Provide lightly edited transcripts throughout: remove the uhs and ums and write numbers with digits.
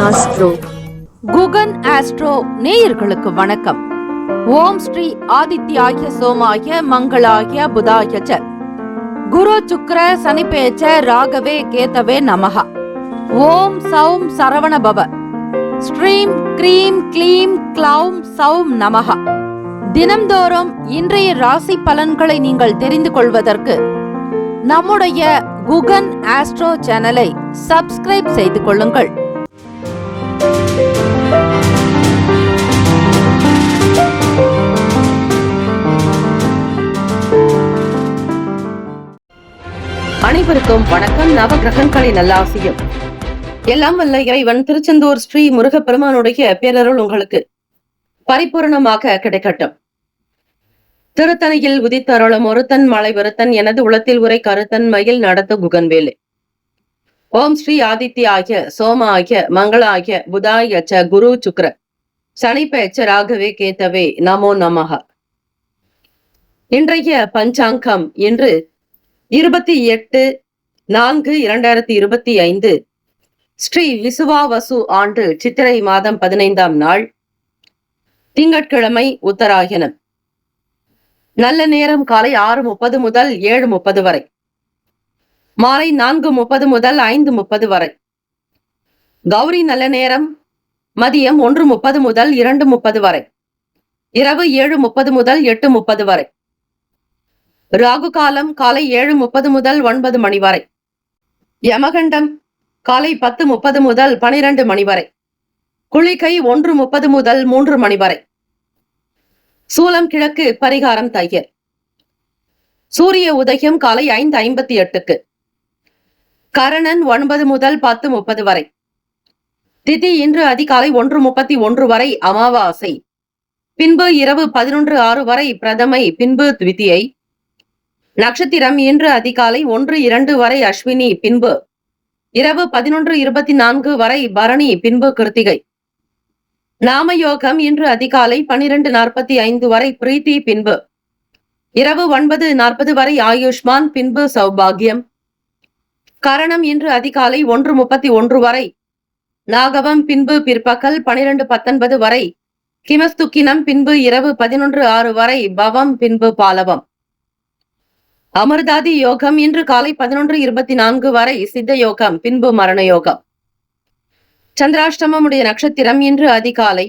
Astro. Guhan astro நேயர்களுக்கு வணக்கம். ஓம் ஸ்ரீ ஆதித்யாய சோமாய மங்களாய புதாய ச குரு சுக்ர சனிபேச்ச ராகவே கேதவே நமஹ. ஓம் சௌம் சரவண பவ. ஸ்ரீம் க்ரீம் க்ளீம் க்ளௌம் சௌம் நமஹ. தினம்தோறும் இன்றைய ராசி பலன்களை நீங்கள் தெரிந்து கொள்வதற்கு நம்முடைய குகன் ஆஸ்ட்ரோ சேனலை சப்ஸ்கிரைப் செய்து கொள்ளுங்கள். அனைவருக்கும் வணக்கம். நவகிரகங்களின் நல்லாசியும் எல்லாம் வல்ல இறைவன் திருச்செந்தூர் ஸ்ரீ முருகப்பெருமானுடைய பேரருள் உங்களுக்கு பரிபூர்ணமாக கிடைக்கட்டும். திருத்தணியில் உதித்தருளும் ஒருத்தன் மலை வருத்தன் எனது உளத்தில் உரை கருத்தன் மயில் நடத்த குகன்வேலு. ஓம் ஸ்ரீ ஆதித்யாய சோமாய மங்களாய புதாய ச குரு சுக்ர சனிப்பேச்ச ராகவே கேத்தவே நமோ நமஹ. இன்றைய பஞ்சாங்கம் இன்று 28/4/2025 ஸ்ரீ விசுவாவசு ஆண்டு சித்திரை மாதம் 15ஆம் நாள் திங்கட்கிழமை உத்தராயணம். நல்ல நேரம் காலை 6:30 முதல் 7:30 வரை, மாலை 4:30 முதல் 5:30 வரை. கௌரி நல்ல நேரம் மதியம் 1:30 முதல் 2:30 வரை, இரவு 7:30 முதல் 8:30 வரை. ராகு காலம் காலை 7:30 முதல் 9 மணி வரை. யமகண்டம் காலை 10:30 முதல் 12 மணி வரை. குளிகை 1:30 முதல் 3 மணி வரை. சூலம் கிழக்கு, பரிகாரம் தையல். சூரிய உதயம் காலை 5:58க்கு. கரணன் 9 முதல் 10:30 வரை. திதி இன்று அதிகாலை 1:31 வரை அமாவாசை, பின்பு இரவு 11:06 வரை பிரதமை, பின்பு த்விதியை. நட்சத்திரம் இன்று அதிகாலை 1:02 வரை அஸ்வினி, பின்பு இரவு 11:24 வரை பரணி, பின்பு கிருத்திகை. நாமயோகம் இன்று அதிகாலை 12:45 வரை பிரீத்தி, பின்பு இரவு 9:40 வரை ஆயுஷ்மான், பின்பு சௌபாகியம். கரணம் இன்று அதிகாலை 1:31 வரை நாகவம், பின்பு பிற்பகல் 12:19 வரை கிமஸ்துக்கினம், பின்பு இரவு 11:06 வரை பவம், பின்பு பாலவம். அமிர்தாதி யோகம் இன்று காலை 11:24 வரை சித்த யோகம், பின்பு மரண யோகம். சந்திராஷ்டமமுடைய நட்சத்திரம் இன்று அதிகாலை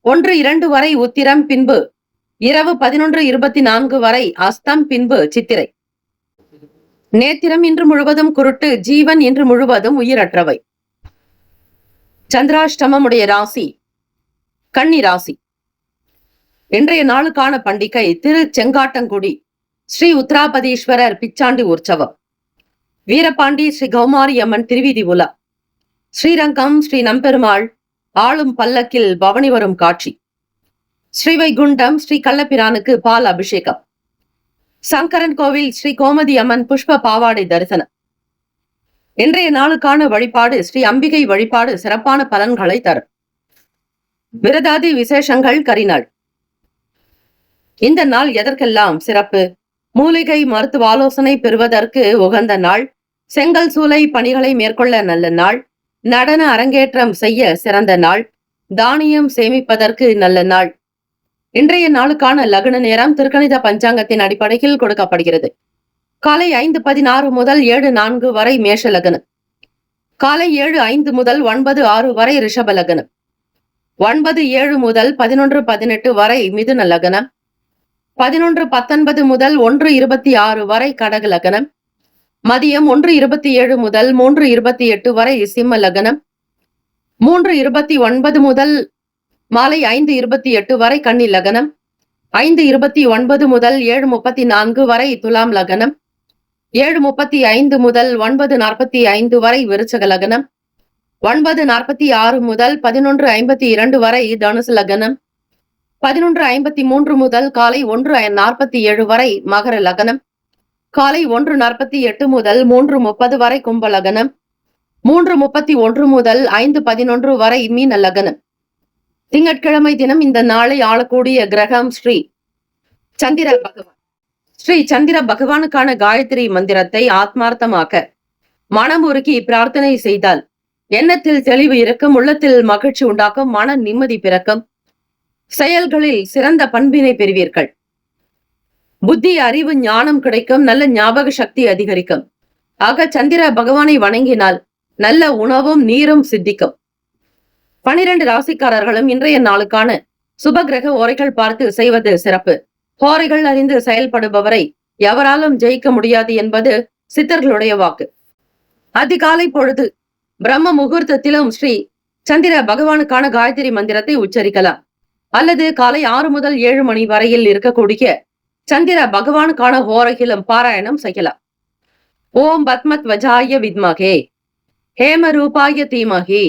1:02 வரை உத்திரம், பின்பு இரவு 11:24 வரை அஸ்தம், பின்பு சித்திரை. நேத்திரம் இன்று முழுவதும் குருட்டு, ஜீவன் இன்று முழுவதும் உயிரற்றவை. சந்திராஷ்டமமுடைய ராசி கன்னி ராசி. இன்றைய நாளுக்கான பண்டிகை திரு செங்காட்டங்குடி ஸ்ரீ உத்ராபதீஸ்வரர் பிச்சாண்டி உற்சவம். வீரபாண்டி ஸ்ரீ கௌமாரி அம்மன் திருவிதி உலா. ஸ்ரீரங்கம் ஸ்ரீ நம்பெருமாள் ஆளும் பல்லக்கில் பவனி வரும் காட்சி. ஸ்ரீவைகுண்டம் ஸ்ரீ கள்ளபிரானுக்கு பால் அபிஷேகம். சங்கரன் கோவில் ஸ்ரீ கோமதி அம்மன் புஷ்ப பாவாடை தரிசனம். இன்றைய நாளுக்கான வழிபாடு ஸ்ரீ அம்பிகை வழிபாடு சிறப்பான பலன்களை தரும். விரதாதி விசேஷங்கள் கரிநாள். இந்த நாள் எதற்கெல்லாம் சிறப்பு? மூலிகை மருத்துவ ஆலோசனை பெறுவதற்கு உகந்த நாள். செங்கல் சூளை பணிகளை மேற்கொள்ள நல்ல நாள். நடன அரங்கேற்றம் செய்ய சிறந்த நாள். தானியம் சேமிப்பதற்கு நல்ல நாள். இன்றைய நாளுக்கான லக்ன நேரம் திருக்கணித பஞ்சாங்கத்தின் அடிப்படையில் கொடுக்கப்படுகிறது. காலை 5:16 முதல் 7:04 வரை மேஷ லக்னம். காலை 7:05 முதல் 9:06 வரை ரிஷப லக்னம். 9:07 முதல் 11:18 வரை மிதுன லக்னம். 11:19 முதல் 1:26 வரை கடக லக்னம். மதியம் 1:27 முதல் 3:28 வரை சிம்ம லக்னம். 3:29 முதல் மாலை 5:28 வரை கன்னி லக்னம். 5:29 முதல் 7:34 வரை துலாம் லக்னம். 7:35 முதல் 9:45 வரை விருச்சக லக்னம். 9:46 முதல் 11:52 வரை தனுசு லக்னம். 11:53 முதல் காலை 1:47 வரை மகர லக்னம். காலை 1:48 முதல் 3:30 வரை கும்ப லக்னம். 3:31 முதல் 5:11 வரை மீன லக்னம். திங்கட்கிழமை தினம் இந்த நாளை ஆளக்கூடிய கிரகம் ஸ்ரீ சந்திர பகவான். ஸ்ரீ சந்திர பகவானுக்கான காயத்ரி மந்திரத்தை ஆத்மார்த்தமாக்க மனமுருகி பிரார்த்தனை செய்தால் எண்ணத்தில் தெளிவு இருக்கும், உள்ளத்தில் மகிழ்ச்சி உண்டாக்கும், மன நிம்மதி பிறக்கும், செயல்களில் சிறந்த பண்பினை பெறுவீர்கள். புத்தி, அறிவு, ஞானம் கிடைக்கும், நல்ல ஞாபக சக்தி அதிகரிக்கும். ஆக சந்திர பகவானை வணங்கினால் நல்ல உணவும் நீரும் சித்திக்கும். 12 ராசிக்காரர்களும் இன்றைய நாளுக்கான சுப கிரக ஓரைகள் பார்த்து செய்வது சிறப்பு. ஓரைகள் அறிந்து செயல்படுபவரை எவராலும் ஜெயிக்க முடியாது என்பது சித்தர்களுடைய வாக்கு. அதிகாலை பொழுது பிரம்ம முகூர்த்தத்திலும் ஸ்ரீ சந்திர பகவானுக்கான காயத்ரி மந்திரத்தை உச்சரிக்கலாம். அல்லது காலை 6 முதல் 7 மணி வரையில் இருக்கக்கூடிய சந்திர பகவானுக்கான ஓரையிலும் பாராயணம் செய்யலாம். ஓம் பத்மத்வஜாய வித்மகே ஹேம ரூபாய தீமகி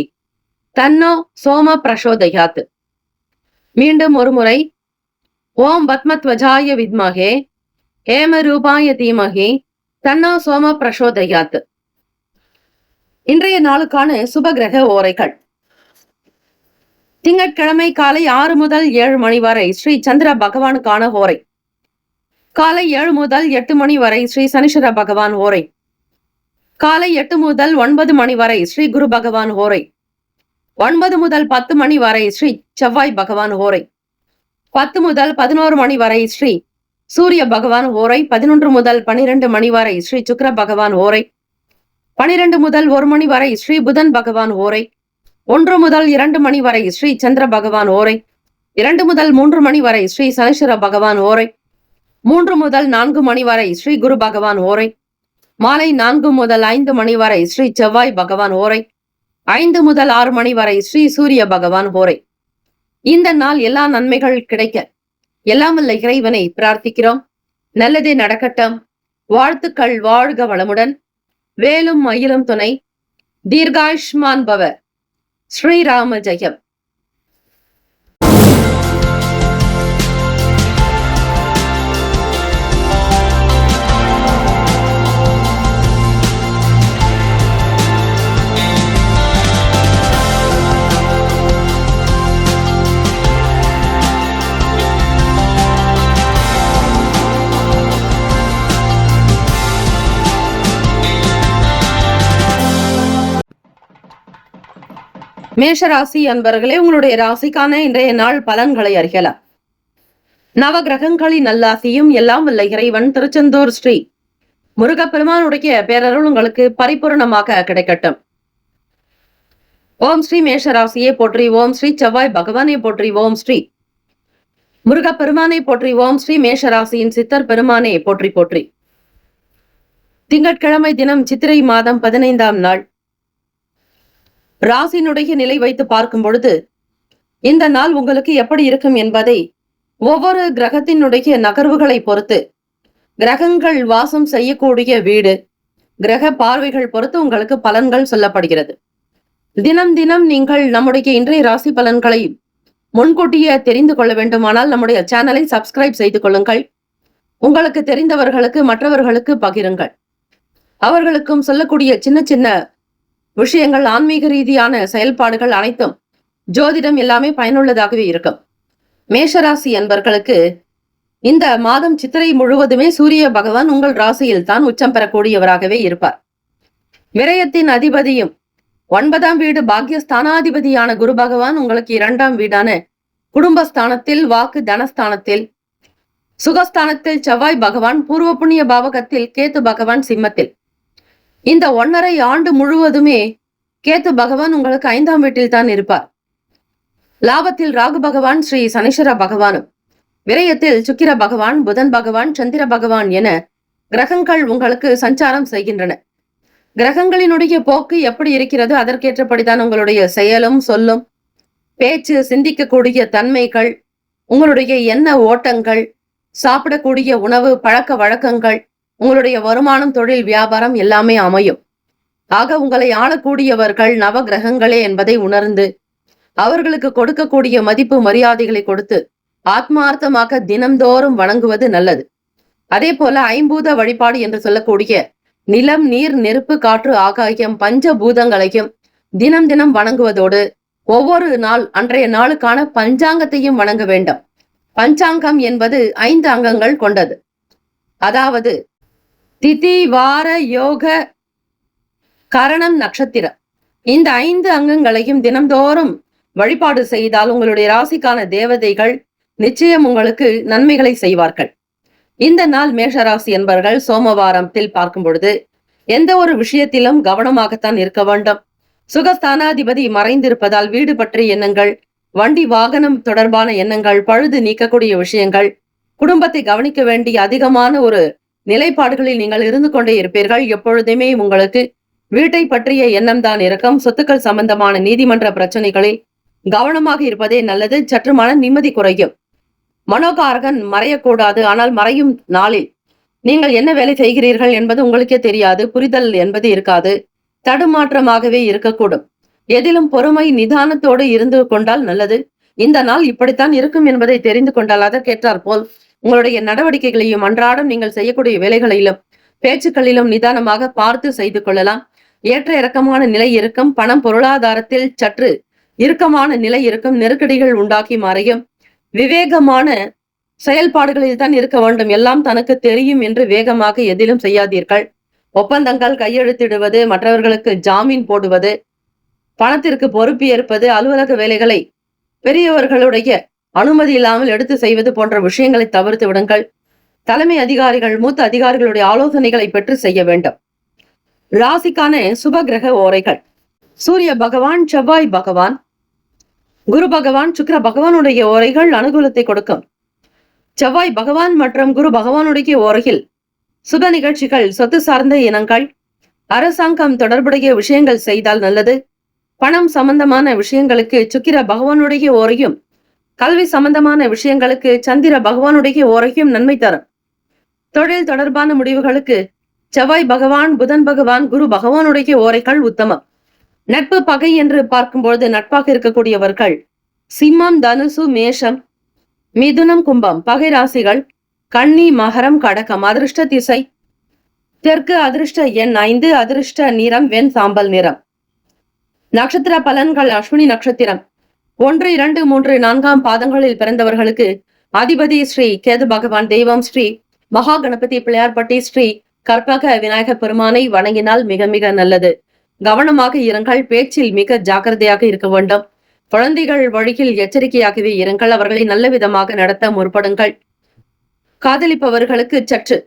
தன்னோ சோம பிரசோதயாத். மீண்டும் ஒரு முறை, ஓம் பத்மத்வஜாய வித்மகே ஹேம ரூபாய தீமகி தன்னோ சோம பிரசோதயாத். இன்றைய நாளுக்கான சுப கிரக ஓரைகள். திங்கட்கிழமை காலை 6 முதல் 7 மணி வரை ஸ்ரீ சந்திர பகவானுக்கான ஓரை. காலை 7 முதல் 8 மணி வரை ஸ்ரீ சனீஸ்வர பகவான் ஓரை. காலை 8 முதல் 9 மணி வரை ஸ்ரீ குரு பகவான் ஓரை. 9 முதல் 10 மணி வரை ஸ்ரீ செவ்வாய் பகவான் ஓரை. 10 முதல் 11 மணி வரை ஸ்ரீ சூரிய பகவான் ஓரை. 11 முதல் 12 மணி வரை ஸ்ரீ சுக்கிர பகவான் ஓரை. 12 முதல் 1 மணி வரை ஸ்ரீ புதன் பகவான் ஓரை. 1 முதல் 2 மணி வரை ஸ்ரீ சந்திர பகவான் ஓரை. 2 முதல் 3 மணி வரை ஸ்ரீ சனீஸ்வர பகவான் ஓரை. 3 முதல் 4 மணி வரை ஸ்ரீ குரு பகவான் ஓரை. மாலை 4 முதல் 5 மணி வரை ஸ்ரீ செவ்வாய் பகவான் ஓரை. 5 முதல் 6 மணி வரை ஸ்ரீ சூரிய பகவான் ஓரை. இந்த நாள் எல்லா நன்மைகள் கிடைக்க எல்லாம் வல்ல இறைவனை பிரார்த்திக்கிறோம். நல்லதே நடக்கட்டும். வாழ்த்துக்கள். வாழ்க வளமுடன். வேலும் மயிலும் துணை. தீர்காயுஷ்மான் பவ. ஸ்ரீராம ஜெயம். மேஷராசி அன்பர்களே, உங்களுடைய ராசிக்கான இன்றைய நாள் பலன்களை அறியலாம். நவ கிரகங்களின் நல்லாசியும் எல்லாம் வல்ல இறைவன் திருச்செந்தூர் ஸ்ரீ முருகப்பெருமானுடைய பேரருள் உங்களுக்கு பரிபூர்ணமாக கிடைக்கட்டும். ஓம் ஸ்ரீ மேஷராசியை போற்றி. ஓம் ஸ்ரீ செவ்வாய் பகவானை போற்றி. ஓம் ஸ்ரீ முருகப்பெருமானை போற்றி. ஓம் ஸ்ரீ மேஷராசியின் சித்தர் பெருமானை போற்றி போற்றி. திங்கட்கிழமை தினம் சித்திரை மாதம் 15ஆம் நாள். ராசியினுடைய நிலை வைத்து பார்க்கும் பொழுது இந்த நாள் உங்களுக்கு எப்படி இருக்கும் என்பதை ஒவ்வொரு கிரகத்தினுடைய நகர்வுகளை பொறுத்து, கிரகங்கள் வாசம் செய்யக்கூடிய வீடு, கிரக பார்வைகள் பொறுத்து உங்களுக்கு பலன்கள் சொல்லப்படுகிறது. தினம் தினம் நீங்கள் நம்முடைய இன்றைய ராசி பலன்களை முன்கூட்டியே தெரிந்து கொள்ள வேண்டுமானால் நம்முடைய சேனலை சப்ஸ்கிரைப் செய்து கொள்ளுங்கள். உங்களுக்கு தெரிந்தவர்களுக்கு மற்றவர்களுக்கு பகிருங்கள். அவர்களுக்கும் சொல்லக்கூடிய சின்ன சின்ன விஷயங்கள், ஆன்மீக ரீதியான செயல்பாடுகள் அனைத்தும் ஜோதிடம் எல்லாமே பயனுள்ளதாகவே இருக்கும். மேஷராசி என்பர்களுக்கு இந்த மாதம் சித்திரை முழுவதுமே சூரிய பகவான் உங்கள் ராசியில் தான் உச்சம் பெறக்கூடியவராகவே இருப்பார். விரயத்தின் அதிபதியும் 9ஆம் வீடு பாக்யஸ்தானாதிபதியான குரு பகவான் உங்களுக்கு 2ஆம் வீடான குடும்பஸ்தானத்தில், வாக்கு தனஸ்தானத்தில், சுகஸ்தானத்தில் செவ்வாய் பகவான், பூர்வ புண்ணிய பாவகத்தில் கேத்து பகவான் சிம்மத்தில். இந்த 1.5 ஆண்டு முழுவதுமே கேத்து பகவான் உங்களுக்கு 5ஆம் வீட்டில் தான் இருப்பார். லாபத்தில் ராகு பகவான், ஸ்ரீ சனீஸ்வர பகவானும், விரயத்தில் சுக்கிர பகவான், புதன் பகவான், சந்திர பகவான் என கிரகங்கள் உங்களுக்கு சஞ்சாரம் செய்கின்றன. கிரகங்களினுடைய போக்கு எப்படி இருக்கிறது, அதற்கேற்றபடிதான் உங்களுடைய செயலும் சொல்லும், பேச்சு, சிந்திக்கக்கூடிய தன்மைகள், உங்களுடைய எண்ண ஓட்டங்கள், சாப்பிடக்கூடிய உணவு பழக்க வழக்கங்கள், உங்களுடைய வருமானம், தொழில், வியாபாரம் எல்லாமே அமையும். ஆக உங்களை ஆளக்கூடியவர்கள் நவ கிரகங்களே என்பதை உணர்ந்து அவர்களுக்கு கொடுக்கக்கூடிய மதிப்பு மரியாதைகளை கொடுத்து ஆத்மார்த்தமாக தினம்தோறும் வணங்குவது நல்லது. அதே போல ஐம்பூத வழிபாடு என்று சொல்லக்கூடிய நிலம், நீர், நெருப்பு, காற்று, ஆகாயம் பஞ்சபூதங்களையும் தினம் தினம் வணங்குவதோடு ஒவ்வொரு நாள் அன்றைய நாளுக்கான பஞ்சாங்கத்தையும் வணங்க வேண்டும். பஞ்சாங்கம் என்பது 5 அங்கங்கள் கொண்டது. அதாவது திதி, வார, யோக, கரணம், நட்சத்திரம். இந்த 5 அங்கங்களையும் தினம்தோறும் வழிபாடு செய்தால் உங்களுடைய ராசிக்கான தேவதைகள் நிச்சயம் உங்களுக்கு நன்மைகளை செய்வார்கள். இந்த நாள் மேஷராசி என்பவர்கள் சோமவாரத்தில் பார்க்கும் பொழுது எந்த ஒரு விஷயத்திலும் கவனமாகத்தான் இருக்க வேண்டும். சுகஸ்தானாதிபதி மறைந்திருப்பதால் வீடு பற்றிய எண்ணங்கள், வண்டி வாகனம் தொடர்பான எண்ணங்கள், பழுது நீக்கக்கூடிய விஷயங்கள், குடும்பத்தை கவனிக்க வேண்டிய அதிகமான ஒரு நிலைப்பாடுகளில் நீங்கள் இருந்து கொண்டே இருப்பீர்கள். எப்பொழுதுமே உங்களுக்கு வீட்டை பற்றிய எண்ணம் தான் இருக்கும். சொத்துக்கள் சம்பந்தமான நீதிமன்ற பிரச்சனைகளில் கவனமாக இருப்பதே நல்லது. சற்று மன நிம்மதி குறையும். மனோகாரகன் மறையக்கூடாது. ஆனால் மறையும் நாளில் நீங்கள் என்ன வேலை செய்கிறீர்கள் என்பது உங்களுக்கே தெரியாது. புரிதல் என்பது இருக்காது. தடுமாற்றமாகவே இருக்கக்கூடும். எதிலும் பொறுமை நிதானத்தோடு இருந்து கொண்டால் நல்லது. இந்த நாள் இப்படித்தான் இருக்கும் என்பதை தெரிந்து கொண்டால் அதற்கேற்றார் போல் உங்களுடைய நடவடிக்கைகளையும் அன்றாடம் நீங்கள் செய்யக்கூடிய வேலைகளிலும் பேச்சுக்களிலும் நிதானமாக பார்த்து செய்து கொள்ளலாம். ஏற்ற இறக்கமான நிலை இருக்கும். பணம் பொருளாதாரத்தில் சற்று இறுக்கமான நிலை இருக்கும். நெருக்கடிகள் உண்டாக்கி மறையும். விவேகமான செயல்பாடுகளில் தான் இருக்க வேண்டும். எல்லாம் தனக்கு தெரியும் என்று வேகமாக எதிலும் செய்யாதீர்கள். ஒப்பந்தங்கள் கையெழுத்திடுவது, மற்றவர்களுக்கு ஜாமீன் போடுவது, பணத்திற்கு பொறுப்பு ஏற்பது, அலுவலக வேலைகளை பெரியவர்களுடைய அனுமதி இல்லாமல் எடுத்து செய்வது போன்ற விஷயங்களை தவிர்த்து விடுங்கள். தலைமை அதிகாரிகள், மூத்த அதிகாரிகளுடைய ஆலோசனைகளை பெற்று செய்ய வேண்டும். ராசிக்கான சுப கிரக ஓரைகள்: சூரிய பகவான், செவ்வாய் பகவான், குரு பகவான், சுக்கிர பகவானுடைய ஓரைகள் அனுகூலத்தை கொடுக்கும். செவ்வாய் பகவான் மற்றும் குரு பகவானுடைய ஓரையில் சுப நிகழ்ச்சிகள், சொத்து சார்ந்த இனங்கள், அரசாங்கம் தொடர்புடைய விஷயங்கள் செய்தால் நல்லது. பணம் சம்பந்தமான விஷயங்களுக்கு சுக்கிர பகவானுடைய ஓரையும், கல்வி சம்பந்தமான விஷயங்களுக்கு சந்திர பகவானுடைய ஓரையும் நன்மை தரும். தொழில் தொடர்பான முடிவுகளுக்கு செவ்வாய் பகவான், புதன் பகவான், குரு பகவானுடைய ஓரைகள் உத்தமம். நட்பு பகை என்று பார்க்கும்பொழுது நட்பாக இருக்கக்கூடியவர்கள் சிம்மம், தனுசு, மேஷம், மிதுனம், கும்பம். பகை ராசிகள் கன்னி, மகரம், கடகம். அதிர்ஷ்ட திசை தெற்கு. அதிர்ஷ்ட எண் 5. அதிர்ஷ்ட நிறம் வெண் சாம்பல் நிறம். நட்சத்திர பலன்கள்: அஸ்வினி நட்சத்திரம் 1, 2, 3, 4 பாதங்களில் பிறந்தவர்களுக்கு அதிபதி ஸ்ரீ கேது பகவான். தெய்வம் ஸ்ரீ மகா கணபதி பிள்ளையார்பட்டி ஸ்ரீ கற்பக விநாயகர் பெருமானை வணங்கினால் மிக மிக நல்லது. கவனமாக இருங்கள். பேச்சில் மிக ஜாக்கிரதையாக இருக்க வேண்டும். குழந்தைகள் வழியில் எச்சரிக்கையாகவே இருங்கள். அவர்களை நல்ல விதமாக நடத்த முற்படுங்கள். காதலிப்பவர்களுக்கு சற்று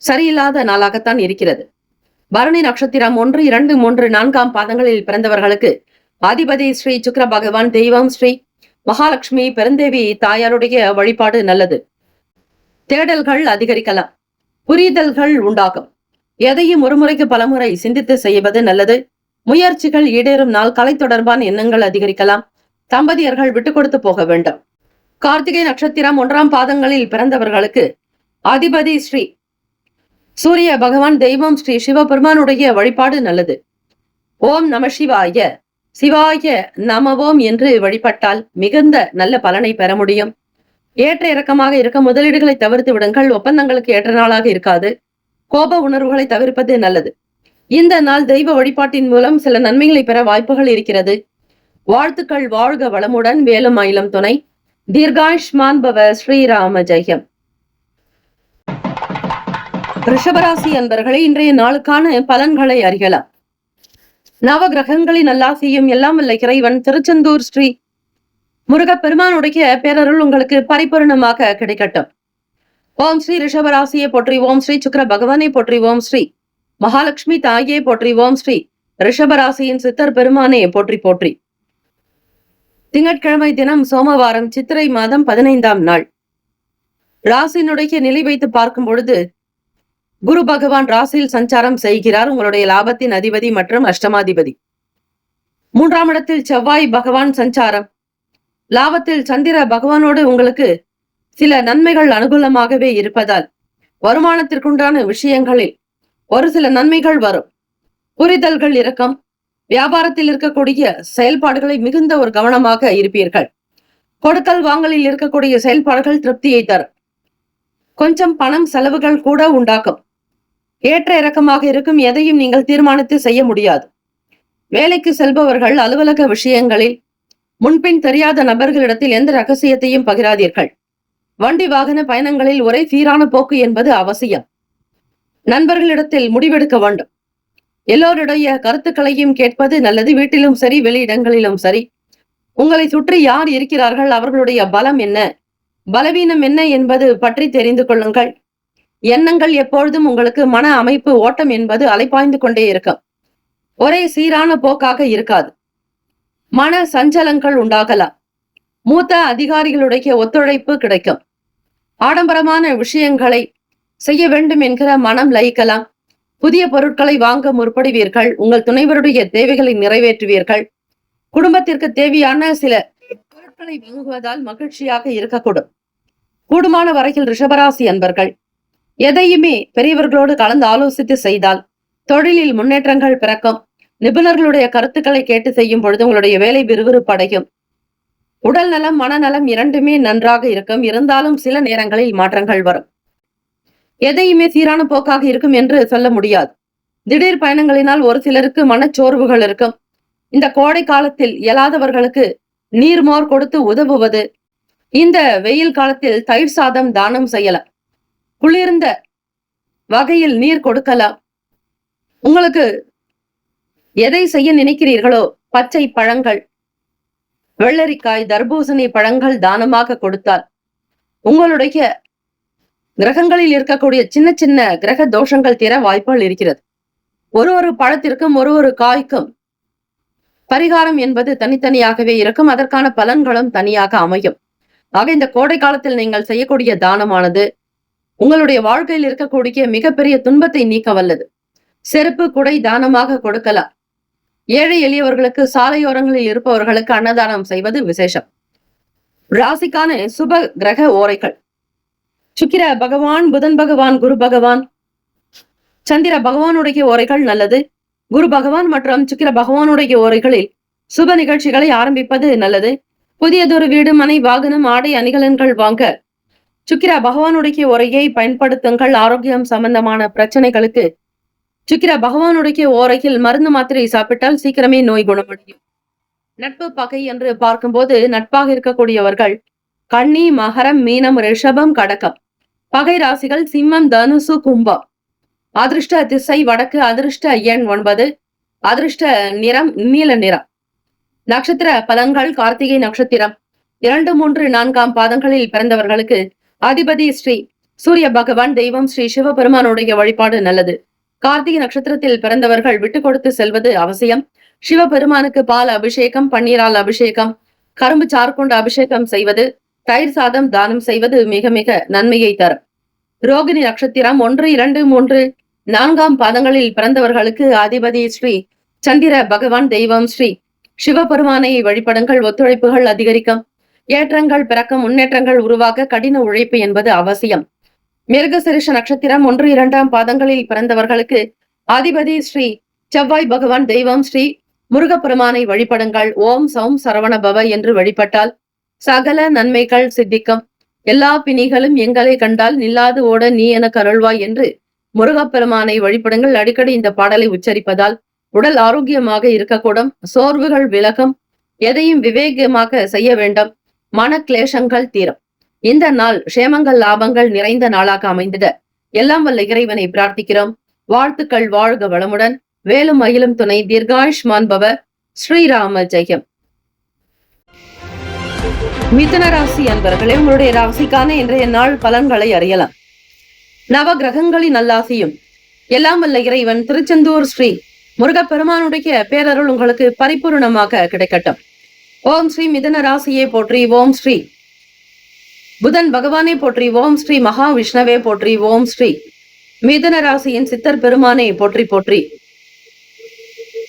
சரியில்லாத நாளாகத்தான் இருக்கிறது. பரணி நட்சத்திரம் 1, 2, 3, 4 பாதங்களில் பிறந்தவர்களுக்கு அதிபதி ஸ்ரீ சுக்கிர பகவான். தெய்வம் ஸ்ரீ மகாலட்சுமி பெருந்தேவி தாயாருடைய வழிபாடு நல்லது. தேடல்கள் அதிகரிக்கலாம். புரிதல்கள் உண்டாகும். எதையும் ஒருமுறைக்கு பலமுறை சிந்தித்து செய்வது நல்லது. முயற்சிகள் ஈடேறும் நாள். கலை தொடர்பான எண்ணங்கள் அதிகரிக்கலாம். தம்பதியர்கள் விட்டுக் கொடுத்து போக வேண்டும். கார்த்திகை நட்சத்திரம் 1 பாதங்களில் பிறந்தவர்களுக்கு அதிபதி ஸ்ரீ சூரிய பகவான். தெய்வம் ஸ்ரீ சிவபெருமானுடைய வழிபாடு நல்லது. ஓம் நம சிவாய, சிவாய நமவோம் என்று வழிபட்டால் மிகுந்த நல்ல பலனை பெற முடியும். ஏற்ற இறக்கமாக இருக்க முதலீடுகளை தவிர்த்து விடுங்கள். ஒப்பந்தங்களுக்கு ஏற்ற நாளாக இருக்காது. கோப உணர்வுகளை தவிர்ப்பது நல்லது. இந்த நாள் தெய்வ வழிபாட்டின் மூலம் சில நன்மைகளை பெற வாய்ப்புகள் இருக்கிறது. வாழ்த்துக்கள். வாழ்க வளமுடன். வேலும் மயிலும் துணை. தீர்காயுஷ்மான் பவ. ஸ்ரீராம ஜெயம். ரிஷபராசி அன்பர்களே, இன்றைய நாளுக்கான பலன்களை அறியலாம். நவ கிரகங்களின் நல்லாசியும் எல்லாம் வல்ல இறைவன் திருச்செந்தூர் ஸ்ரீ முருகப்பெருமானுடைய பேரருள் உங்களுக்கு பரிபூர்ணமாக கிடைக்கட்டும். ஓம் ஸ்ரீ ரிஷபராசியை போற்றி. ஓம் ஸ்ரீ சுக்கிர பகவானை போற்றி. ஓம் ஸ்ரீ மகாலட்சுமி தாயே போற்றி. ஓம் ஸ்ரீ ரிஷபராசியின் சித்தர் பெருமானே போற்றி போற்றி. திங்கட்கிழமை தினம் சோமவாரம், சித்திரை மாதம் 15ஆம் நாள். ராசியினுடைய நிலை வைத்து பார்க்கும் பொழுது குரு பகவான் ராசியில் சஞ்சாரம் செய்கிறார். உங்களுடைய லாபத்தின் அதிபதி மற்றும் அஷ்டமாதிபதி. 3ஆம் இடத்தில் செவ்வாய் பகவான் சஞ்சாரம். லாபத்தில் சந்திர பகவானோடு உங்களுக்கு சில நன்மைகள் அனுகூலமாகவே இருப்பதால் வருமானத்திற்குண்டான விஷயங்களில் ஒரு சில நன்மைகள் வரும். புரிதல்கள் இருக்கும். வியாபாரத்தில் இருக்கக்கூடிய செயல்பாடுகளை மிகுந்த ஒரு கவனமாக இருப்பீர்கள். கொடுக்கல் வாங்கலில் இருக்கக்கூடிய செயல்பாடுகள் திருப்தியை தரும். கொஞ்சம் பணம் செலவுகள் கூட உண்டாக்கும். ஏற்ற இறக்கமாக இருக்கும். எதையும் நீங்கள் தீர்மானித்து செய்ய முடியாது. வேலைக்கு செல்பவர்கள் அலுவலக விஷயங்களில் முன்பின் தெரியாத நபர்களிடத்தில் எந்த ரகசியத்தையும் பகிராதீர்கள். வண்டி வாகன பயணங்களில் ஒரே சீரான போக்கு என்பது அவசியம். நண்பர்களிடத்தில் முடிவெடுக்க வேண்டும். எல்லோருடைய கருத்துக்களையும் கேட்பது நல்லது. வீட்டிலும் சரி, வெளியிடங்களிலும் சரி. உங்களை சுற்றி யார் இருக்கிறார்கள், அவர்களுடைய பலம் என்ன, பலவீனம் என்ன என்பது பற்றி தெரிந்து கொள்ளுங்கள். எண்ணங்கள் எப்பொழுதும் உங்களுக்கு மன அமைப்பு ஓட்டம் என்பது அலைப்பாய்ந்து கொண்டே இருக்கும். ஒரே சீரான போக்காக இருக்காது. மன சஞ்சலங்கள் உண்டாகலாம். மூத்த அதிகாரிகளுடைய ஒத்துழைப்பு கிடைக்கும். ஆடம்பரமான விஷயங்களை செய்ய வேண்டும் என்கிற மனம் லயிக்கலாம். புதிய பொருட்களை வாங்க முற்படுவீர்கள். உங்கள் துணைவருடைய தேவைகளை நிறைவேற்றுவீர்கள். குடும்பத்திற்கு தேவையான சில பொருட்களை வாங்குவதால் மகிழ்ச்சியாக இருக்கக்கூடும். கூடுமான வரையில் ரிஷபராசி அன்பர்கள் எதையுமே பெரியவர்களோடு கலந்து ஆலோசித்து செய்தால் தொழிலில் முன்னேற்றங்கள் பிறக்கும். நிபுணர்களுடைய கருத்துக்களை கேட்டு செய்யும் பொழுது உங்களுடைய வேலை விறுவிறுப்படையும். உடல் நலம், மனநலம் இரண்டுமே நன்றாக இருக்கும். இருந்தாலும் சில நேரங்களில் மாற்றங்கள் வரும். எதையுமே சீரான போக்காக இருக்கும் என்று சொல்ல முடியாது. திடீர் பயணங்களினால் ஒரு சிலருக்கு மனச்சோர்வுகள் இருக்கும். இந்த கோடை காலத்தில் இயலாதவர்களுக்கு நீர்மோர் கொடுத்து உதவுவது, இந்த வெயில் காலத்தில் தயிர் சாதம் தானம் செய்யலாம். குளிர்ந்த வகையில் நீர் கொடுக்கலாம். உங்களுக்கு எதை செய்ய நினைக்கிறீர்களோ பச்சை பழங்கள், வெள்ளரிக்காய், தர்பூசணி பழங்கள் தானமாக கொடுத்தால் உங்களுடைய கிரகங்களில் இருக்கக்கூடிய சின்ன சின்ன கிரக தோஷங்கள் தீர வாய்ப்புகள் இருக்கிறது. ஒரு பழத்திற்கும் ஒரு காய்க்கும் பரிகாரம் என்பது தனித்தனியாகவே இருக்கும். அதற்கான பலன்களும் தனியாக அமையும். ஆக இந்த கோடை காலத்தில் நீங்கள் செய்யக்கூடிய தானமானது உங்களுடைய வாழ்க்கையில் இருக்கக்கூடிய மிகப்பெரிய துன்பத்தை நீக்க வல்லது. செருப்பு, குடை தானமாக கொடுக்கலாம். ஏழை எளியவர்களுக்கு, சாலையோரங்களில் இருப்பவர்களுக்கு அன்னதானம் செய்வது விசேஷம். ராசிக்கான சுப கிரக ஓரைகள்: சுக்கிர பகவான், புதன் பகவான், குரு பகவான், சந்திர பகவானுடைய ஓரைகள் நல்லது. குரு பகவான் மற்றும் சுக்கிர பகவானுடைய ஓரைகளில் சுப நிகழ்ச்சிகளை ஆரம்பிப்பது நல்லது. புதியதொரு வீடு, மனை, வாகனம், ஆடை, அணிகலன்கள் வாங்க சுக்கிர பகவானுடைய ஓரையை பயன்படுத்துங்கள். ஆரோக்கியம் சம்பந்தமான பிரச்சனைகளுக்கு சுக்கிர பகவானுடைய ஓரையில் மருந்து மாத்திரை சாப்பிட்டால் சீக்கிரமே நோய் குணமடையும். நட்பு, பகை என்று பார்க்கும்போது நட்பாக இருக்கக்கூடியவர்கள் கன்னி, மகரம், மீனம், ரிஷபம், கடகம். பகை ராசிகள் சிம்மம், தனுசு, கும்பம். அதிர்ஷ்ட திசை வடக்கு. அதிர்ஷ்ட எண் 9. அதிர்ஷ்ட நிறம் நீல நிறம். நட்சத்திர பலன்கள்: கார்த்திகை நட்சத்திரம் 2, 3, 4 பாதங்களில் பிறந்தவர்களுக்கு அதிபதி ஸ்ரீ சூரிய பகவான், தெய்வம் ஸ்ரீ சிவபெருமானுடைய வழிபாடு நல்லது. கார்த்திகை நட்சத்திரத்தில் பிறந்தவர்கள் விட்டு கொடுத்து செல்வது அவசியம். சிவபெருமானுக்கு பால் அபிஷேகம், பன்னீரால் அபிஷேகம், கரும்பு சாறு கொண்டு அபிஷேகம் செய்வது, தயிர் சாதம் தானம் செய்வது மிக மிக நன்மையை தரும். ரோகிணி நட்சத்திரம் 1, 2, 3, 4 பாதங்களில் பிறந்தவர்களுக்கு அதிபதி ஸ்ரீ சந்திர பகவான், தெய்வம் ஸ்ரீ சிவபெருமானை வழிபடுங்கள். ஒத்துழைப்புகள் அதிகரிக்கும். ஏற்றங்கள் பிறக்கும். முன்னேற்றங்கள் உருவாக கடின உழைப்பு என்பது அவசியம். மிருகசிரிஷ நட்சத்திரம் 1, 2 பாதங்களில் பிறந்தவர்களுக்கு அதிபதி ஸ்ரீ செவ்வாய் பகவான், தெய்வம் ஸ்ரீ முருகப்பெருமானை வழிபடுங்கள். ஓம் சௌம் சரவண பவ என்று வழிபட்டால் சகல நன்மைகள் சித்திக்கும். எல்லா பிணிகளும் எங்களை கண்டால் நில்லாது ஓட நீ என கருள்வாய் என்று முருகப்பெருமானை வழிபடுங்கள். அடிக்கடி இந்த பாடலை உச்சரிப்பதால் உடல் ஆரோக்கியமாக இருக்கக்கூடும். சோர்வுகள் விலகும். எதையும் விவேகமாக செய்ய வேண்டும். மன கிளேசங்கள் தீரும். இந்த நாள் க்ஷேமங்கள், லாபங்கள் நிறைந்த நாளாக அமைந்திட எல்லாம் வல்ல இறைவனை பிரார்த்திக்கிறோம். வாழ்த்துக்கள். வாழ்க வளமுடன். வேலும் மயிலும் துணை. தீர்காயுஷ்மான் பவ. ஸ்ரீராம ஜெயம். மிதுன ராசி அன்பர்களே, உங்களுடைய ராசிக்கான இன்றைய நாள் பலன்களை அறியலாம். நவ கிரகங்களின் நல்லாசியும் எல்லாம் வல்ல இறைவன் திருச்செந்தூர் ஸ்ரீ முருகப்பெருமானுடைய பேரருள் உங்களுக்கு பரிபூர்ணமாக கிடைக்கட்டும். ஓம் ஸ்ரீ மிதுன ராசியை போற்றி. ஓம் ஸ்ரீ புதன் பகவானை போற்றி. ஓம் ஸ்ரீ மகா விஷ்ணவே போற்றி. ஓம் ஸ்ரீ மிதுன ராசியின் சித்தர் பெருமானை போற்றி போற்றி.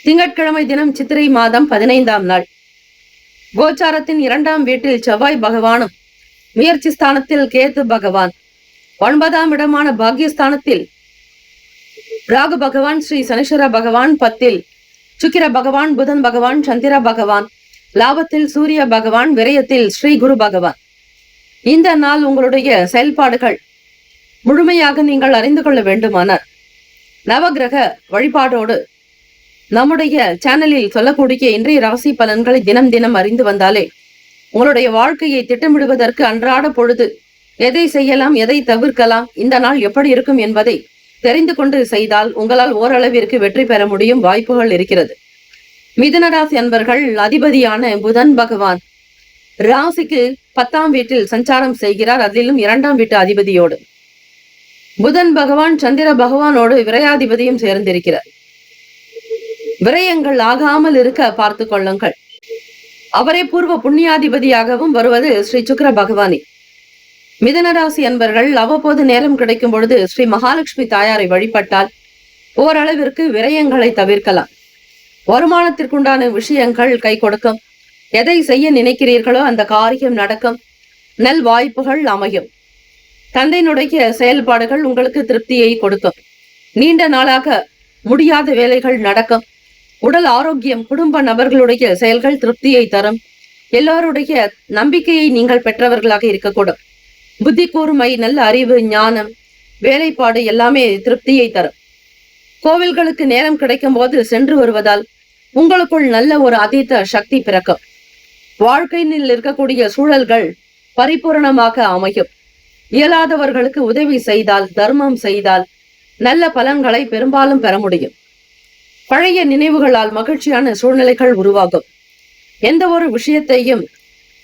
திங்கட்கிழமை தினம் சித்திரை மாதம் 15ஆம் நாள். கோச்சாரத்தின் 2ஆம் வீட்டில் செவ்வாய் பகவானும், முயற்சி ஸ்தானத்தில் கேது பகவான், 9ஆம் இடமான பாக்யஸ்தானத்தில் ராகு பகவான், ஸ்ரீ சனீஸ்வர பகவான், 10ல் சுக்கிர பகவான், புதன் பகவான், சந்திர பகவான், லாபத்தில் சூரிய பகவான், விரயத்தில் ஸ்ரீ குரு பகவான். இந்த நாள் உங்களுடைய செயல்பாடுகள் முழுமையாக நீங்கள் அறிந்து கொள்ள வேண்டுமானால் நவகிரக வழிபாடோடு நம்முடைய சேனலில் சொல்லக்கூடிய இன்றைய ராசி பலன்களை தினம் தினம் அறிந்து வந்தாலே உங்களுடைய வாழ்க்கையை திட்டமிடுவதற்கு அன்றாட பொழுது எதை செய்யலாம், எதை தவிர்க்கலாம், இந்த நாள் எப்படி இருக்கும் என்பதை தெரிந்து கொண்டு செய்தால் உங்களால் ஓரளவிற்கு வெற்றி பெற முடியும், வாய்ப்புகள் இருக்கிறது. மிதுன ராசி அன்பர்கள், அதிபதியான புதன் பகவான் ராசிக்கு 10ஆம் வீட்டில் சஞ்சாரம் செய்கிறார். அதிலும் 2ஆம் வீட்டு அதிபதியோடு புதன் பகவான் சந்திர பகவானோடு விரையாதிபதியும் சேர்ந்திருக்கிறார். விரயங்கள் ஆகாமல் இருக்க பார்த்து கொள்ளுங்கள். அவரே பூர்வ புண்ணியாதிபதியாகவும் வருவது ஸ்ரீ சுக்கிர பகவானே. மிதனராசி அன்பர்கள், அவ்வப்போது நேரம் கிடைக்கும் பொழுது ஸ்ரீ மகாலட்சுமி தாயாரை வழிபட்டால் ஓரளவிற்கு விரயங்களை தவிர்க்கலாம். வருமானத்திற்குண்டான விஷயங்கள் கை கொடுக்கும். எதை செய்ய நினைக்கிறீர்களோ அந்த காரியம் நடக்கும். நல் வாய்ப்புகள் அமையும். தந்தையினுடைய செயல்பாடுகள் உங்களுக்கு திருப்தியை கொடுக்கும். நீண்ட நாளாக முடியாத வேலைகள் நடக்கும். உடல் ஆரோக்கியம், குடும்ப நபர்களுடைய செயல்கள் திருப்தியை தரும். எல்லோருடைய நம்பிக்கையை நீங்கள் பெற்றவர்களாக இருக்கக்கூடும். புத்தி கூர்மை, நல்ல அறிவு, ஞானம், வேலைப்பாடு எல்லாமே திருப்தியை தரும். கோவில்களுக்கு நேரம் கிடைக்கும் போது சென்று வருவதால் உங்களுக்குள் நல்ல ஒரு அதீத சக்தி பிறக்கும். வாழ்க்கையில் இருக்கக்கூடிய சூழல்கள் பரிபூரணமாக அமையும். இயலாதவர்களுக்கு உதவி செய்தால், தர்மம் செய்தால் நல்ல பலன்களை பெரும்பாலும் பெற முடியும். பழைய நினைவுகளால் மகிழ்ச்சியான சூழ்நிலைகள் உருவாகும். எந்த ஒரு விஷயத்தையும்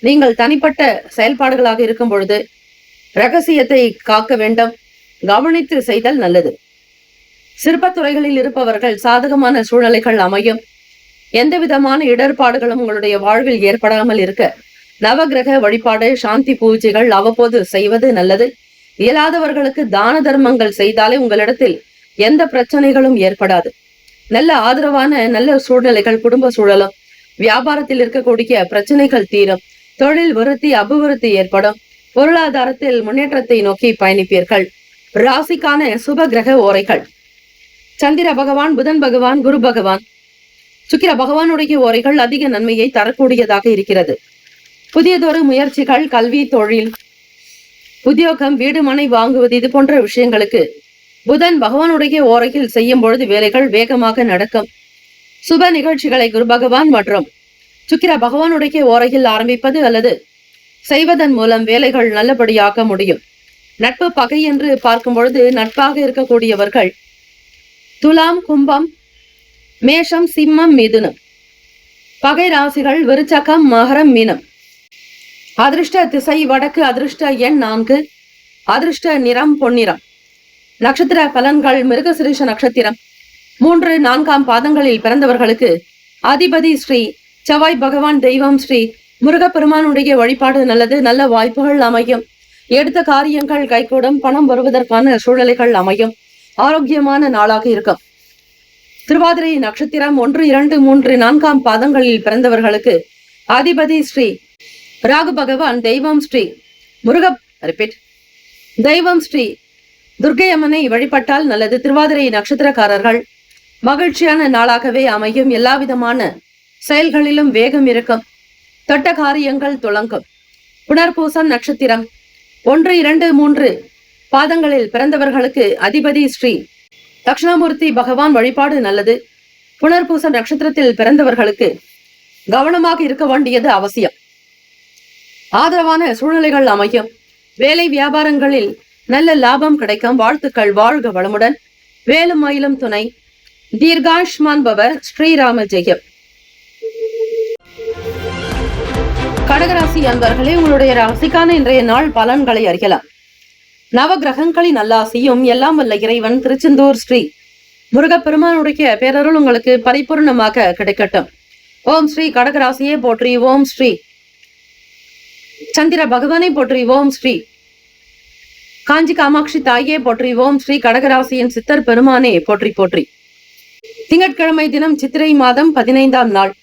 நீங்கள் தனிப்பட்ட செயல்பாடுகளாக இருக்கும் பொழுது ரகசியத்தை காக்க வேண்டும், கவனித்து செய்தல் நல்லது. சிற்பத்துறைகளில் இருப்பவர்கள் சாதகமான சூழ்நிலைகள் அமையும். எந்த விதமான இடர்பாடுகளும் உங்களுடைய வாழ்வில் ஏற்படாமல் இருக்க நவகிரக வழிபாடு, சாந்தி பூஜைகள் அவ்வப்போது செய்வது நல்லது. இயலாதவர்களுக்கு தான தர்மங்கள் செய்தாலே உங்களிடத்தில் எந்த பிரச்சனைகளும் ஏற்படாது. நல்ல ஆதரவான நல்ல சூழ்நிலைகள், குடும்ப சூழலும், வியாபாரத்தில் இருக்கக்கூடிய பிரச்சனைகள் தீரும். தொழில் விருத்தி, அபிவிருத்தி ஏற்படும். பொருளாதாரத்தில் முன்னேற்றத்தை நோக்கி பயணிப்பீர்கள். ராசிக்கான சுப கிரக ஓரைகள்: சந்திர பகவான், புதன் பகவான், குரு பகவான், சுக்கிர பகவானுடைய ஓரைகள் அதிக நன்மையை தரக்கூடியதாக இருக்கிறது. புதியதொரு முயற்சிகள், கல்வி, தொழில், உத்தியோகம், வீடு மனை வாங்குவது, இது போன்ற விஷயங்களுக்கு புதன் பகவானுடைய ஓரையில் செய்யும் பொழுது வேலைகள் வேகமாக நடக்கும். சுப நிகழ்ச்சிகளை குரு பகவான் மற்றும் சுக்கிர பகவானுடைய ஓரையில் ஆரம்பிப்பது அல்லது செய்வதன் மூலம் வேலைகள் நல்லபடியாக முடியும். நட்பு பகை என்று பார்க்கும் பொழுது நட்பாக இருக்கக்கூடியவர்கள் துலாம், கும்பம், மேஷம், சிம்மம், மிதுனம். பகை ராசிகள் விருச்சகம், மகரம், மீனம். அதிர்ஷ்ட திசை வடக்கு. அதிர்ஷ்ட எண் 4. அதிர்ஷ்ட நிறம் பொன்னிறம். நட்சத்திர பலன்கள்: மிருகசிரீஷ நட்சத்திரம் 3, 4ஆம் பாதங்களில் பிறந்தவர்களுக்கு அதிபதி ஸ்ரீ செவ்வாய் பகவான், தெய்வம் ஸ்ரீ முருகப்பெருமானுடைய வழிபாடு நல்லது. நல்ல வாய்ப்புகள் அமையும். எடுத்த காரியங்கள் கைகூடும். பணம் வருவதற்கான சூழ்நிலைகள் அமையும். ஆரோக்கியமான நாளாக இருக்கும். திருவாதிரை நட்சத்திரம் 1, 2, 3, 4ஆம் பாதங்களில் பிறந்தவர்களுக்கு அதிபதி ஸ்ரீ ராகு பகவான், தெய்வம் ஸ்ரீ தெய்வம் ஸ்ரீ துர்க்கை அம்மனை வழிபட்டால் நல்லது. திருவாதிரை நட்சத்திரக்காரர்கள் மகிழ்ச்சியான நாளாகவே அமையும். எல்லா விதமான செயல்களிலும் வேகம் இருக்கும். தொட்ட காரியங்கள் துளங்கும். புனர்பூசம் நட்சத்திரம் 1, 2, 3 பாதங்களில் பிறந்தவர்களுக்கு அதிபதி ஸ்ரீ தட்சிணாமூர்த்தி பகவான் வழிபாடு நல்லது. புனர்பூசம் நட்சத்திரத்தில் பிறந்தவர்களுக்கு கவனமாக இருக்க வேண்டியது அவசியம். ஆதரவான சூழ்நிலைகள் அமையும். வேலை வியாபாரங்களில் நல்ல லாபம் கிடைக்கும். வாழ்த்துக்கள். வாழ்க வளமுடன். வேலும் மயிலும் துணை. தீர்காயுஷ்மான் பவ. ஸ்ரீராம ஜெயம். கடகராசி அன்பர்களே, உங்களுடைய ராசிக்கான இன்றைய நாள் பலன்களை அறியலாம். நவ கிரகங்களின் நல்லாசியும் எல்லாம் வல்ல இறைவன் திருச்செந்தூர் ஸ்ரீ முருகப்பெருமானுடைய பேரருள் உங்களுக்கு பரிபூர்ணமாக கிடைக்கட்டும். ஓம் ஸ்ரீ கடகராசியே போற்றி. ஓம் ஸ்ரீ சந்திர பகவானை போற்றி. ஓம் ஸ்ரீ காஞ்சி காமாட்சி தாயே போற்றி. ஓம் ஸ்ரீ கடகராசியின் சித்தர் பெருமானே போற்றி போற்றி. திங்கட்கிழமை தினம் சித்திரை மாதம் 15ஆம் நாள்.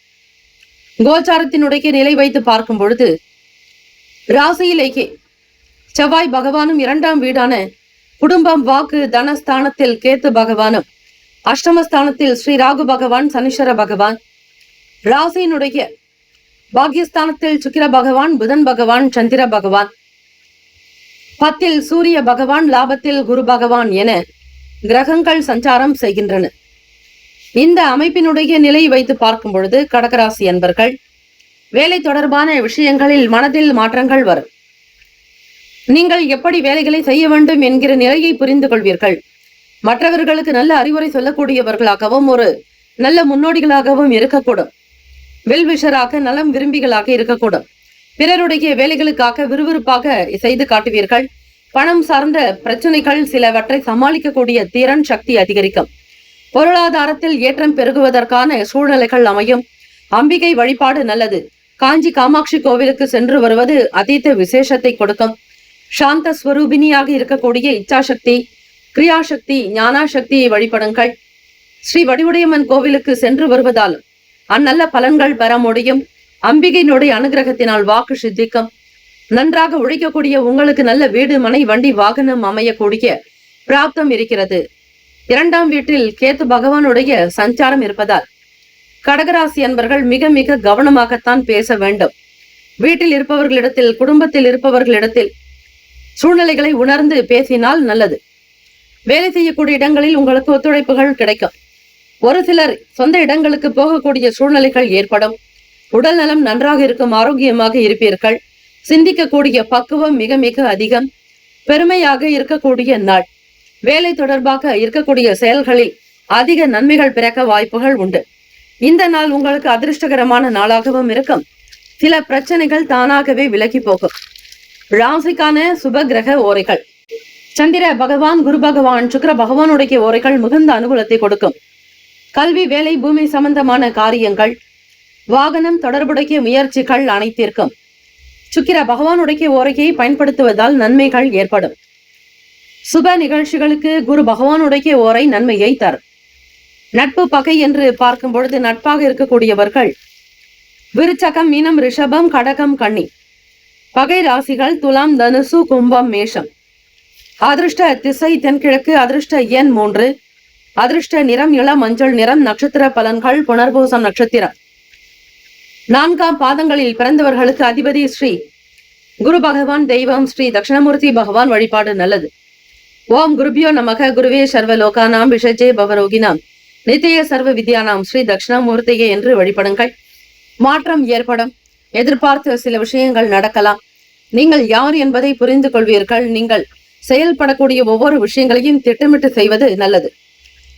கோச்சாரத்தினுடைய நிலை வைத்து பார்க்கும் பொழுது ராசியிலேயே செவ்வாய் பகவானும் 2ஆம் வீடான குடும்பம், வாக்கு, தனஸ்தானத்தில் கேத்து பகவானும், அஷ்டமஸ்தானத்தில் ஸ்ரீ ராகு பகவான், சனீஸ்வர பகவான், ராசியினுடைய பாக்யஸ்தானத்தில் சுக்கிர பகவான், புதன் பகவான், சந்திர பகவான், 10ல் சூரிய பகவான், லாபத்தில் குரு பகவான் என கிரகங்கள் சஞ்சாரம் செய்கின்றன. இந்த அமைப்பினுடைய நிலை வைத்து பார்க்கும் பொழுது கடகராசி அன்பர்கள் வேலை தொடர்பான விஷயங்களில் மனதில் மாற்றங்கள் வரும். நீங்கள் எப்படி வேலைகளை செய்ய வேண்டும் என்கிற நிலையை புரிந்து கொள்வீர்கள். மற்றவர்களுக்கு நல்ல அறிவுரை சொல்லக்கூடியவர்களாகவும் ஒரு நல்ல முன்னோடிகளாகவும் இருக்கக்கூடும். வெல்விஷராக நலம் விரும்பிகளாக இருக்கக்கூடும். பிறருடைய வேலைகளுக்காக விறுவிறுப்பாக செய்து காட்டுவீர்கள். பணம் சார்ந்த பிரச்சனைகள் சிலவற்றை சமாளிக்கக்கூடிய திறன் சக்தி அதிகரிக்கும். பொருளாதாரத்தில் ஏற்றம் பெருகுவதற்கான சூழ்நிலைகள் அமையும். அம்பிகை வழிபாடு நல்லது. காஞ்சி காமாட்சி கோவிலுக்கு சென்று வருவது அதீத விசேஷத்தை கொடுக்கும். சாந்த ஸ்வரூபிணியாக இருக்கக்கூடிய இச்சாசக்தி, கிரியாசக்தி, ஞானாசக்தியை வழிபடுங்கள். ஸ்ரீ வடிவுடையம்மன் கோவிலுக்கு சென்று வருவதால் அந்நல்ல பலன்கள் பெற முடியும். அம்பிகையினுடைய அனுகிரகத்தினால் வாக்கு சித்திக்கும். நன்றாக உழைக்கக்கூடிய உங்களுக்கு நல்ல வீடு, மனை, வண்டி, வாகனம் அமையக்கூடிய பிராப்தம் இருக்கிறது. 2ஆம் வீட்டில் கேத்து பகவானுடைய சஞ்சாரம் இருப்பதால் கடகராசி அன்பர்கள் மிக மிக கவனமாகத்தான் பேச வேண்டும். வீட்டில் இருப்பவர்களிடத்தில், குடும்பத்தில் இருப்பவர்களிடத்தில் சூழ்நிலைகளை உணர்ந்து பேசினால் நல்லது. வேலை செய்யக்கூடிய இடங்களில் உங்களுக்கு ஒத்துழைப்புகள் கிடைக்கும். ஒரு சிலர் சொந்த இடங்களுக்கு போகக்கூடிய சூழ்நிலைகள் ஏற்படும். உடல் நலம் நன்றாக இருக்கும். ஆரோக்கியமாக இருப்பீர்கள். சிந்திக்கக்கூடிய பக்குவம் மிக மிக அதிகம். பெருமையாக இருக்கக்கூடிய நாள். வேலை தொடர்பாக இருக்கக்கூடிய செயல்களில் அதிக நன்மைகள் பிறக்க வாய்ப்புகள் உண்டு. இந்த நாள் உங்களுக்கு அதிர்ஷ்டகரமான நாளாகவும் இருக்கும். சில பிரச்சனைகள் தானாகவே விலகி போகும். ராசிக்கான சுப கிரக ஓரைகள். சந்திர பகவான், குரு பகவான், சுக்கிர பகவானுடைய ஓரைகள் மிகுந்த அனுகூலத்தை கொடுக்கும். கல்வி, வேலை, பூமி சம்பந்தமான காரியங்கள், வாகனம் தொடர்புடைய முயற்சிகள் அனைத்திற்கும் சுக்கிர பகவானுடைய ஓரையை பயன்படுத்துவதால் நன்மைகள் ஏற்படும். சுப நிகழ்ச்சிகளுக்கு குரு பகவானுடைய ஓரை நன்மையை தரும். நட்பு, பகை என்று பார்க்கும் பொழுது நட்பாக இருக்கக்கூடியவர்கள் விருச்சகம், மீனம், ரிஷபம், கடகம், கன்னி. பகை ராசிகள் துலாம், தனுசு, கும்பம், மேஷம். அதிர்ஷ்ட திசை தென்கிழக்கு. அதிர்ஷ்ட எண் 3. அதிர்ஷ்ட நிறம் இளம் மஞ்சள் நிறம். நட்சத்திர பலன்கள் புனர்பூசம் நட்சத்திரம். 4ஆம் பாதங்களில் பிறந்தவர்களுக்கு அதிபதி ஸ்ரீ குரு பகவான். தெய்வம் ஸ்ரீ தட்சிணமூர்த்தி பகவான். வழிபாடு நல்லது. ஓம் குருபியோ நமக. குருவே சர்வலோகானாம் விஷஜே பவரோகினாம் நித்திய சர்வ வித்யானாம் ஸ்ரீ தட்சிணாமூர்த்தியே என்று வழிபடுங்கள். மாற்றம் ஏற்படும். எதிர்பார்த்த சில விஷயங்கள் நடக்கலாம். நீங்கள் யார் என்பதை புரிந்து கொள்வீர்கள். நீங்கள் செயல்படக்கூடிய ஒவ்வொரு விஷயங்களையும் திட்டமிட்டு செய்வது நல்லது.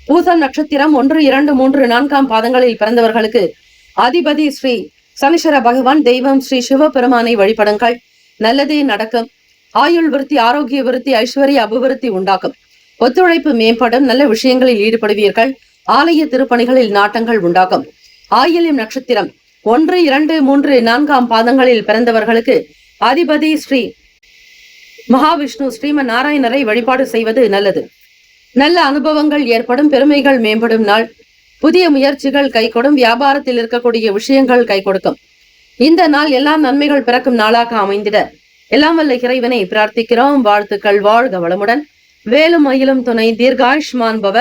பூசம் நட்சத்திரம் 1, 2, 3, 4ஆம் பாதங்களில் பிறந்தவர்களுக்கு அதிபதி ஸ்ரீ சனீஸ்வர பகவான். தெய்வம் ஸ்ரீ சிவபெருமானை வழிபடுங்கள். நல்லதே நடக்கும். ஆயுள் விருத்தி, ஆரோக்கிய விருத்தி, ஐஸ்வர்ய அபிவிருத்தி உண்டாகும். ஒத்துழைப்பு மேம்படும். நல்ல விஷயங்களில் ஈடுபடுவீர்கள். ஆலய திருப்பணிகளில் நாட்டங்கள் உண்டாகும். ஆயில்யம் நட்சத்திரம் 1, 2, 3, 4ஆம் பாதங்களில் பிறந்தவர்களுக்கு அதிபதி ஸ்ரீ மகாவிஷ்ணு ஸ்ரீமன் நாராயணரை வழிபாடு செய்வது நல்லது. நல்ல அனுபவங்கள் ஏற்படும். பெருமைகள் மேம்படும் நாள். புதிய முயற்சிகள் கைகொடும். வியாபாரத்தில் இருக்கக்கூடிய விஷயங்கள் கை கொடுக்கும். இந்த நாள் எல்லா நன்மைகள் பிறக்கும் நாளாக அமைந்திட எல்லாம் வல்ல இறைவனை பிரார்த்திக்கிறோம். வாழ்த்துக்கள். வாழ்க வளமுடன். வேலும் மயிலும் துணை. தீர்காயுஷ்மான் பவ.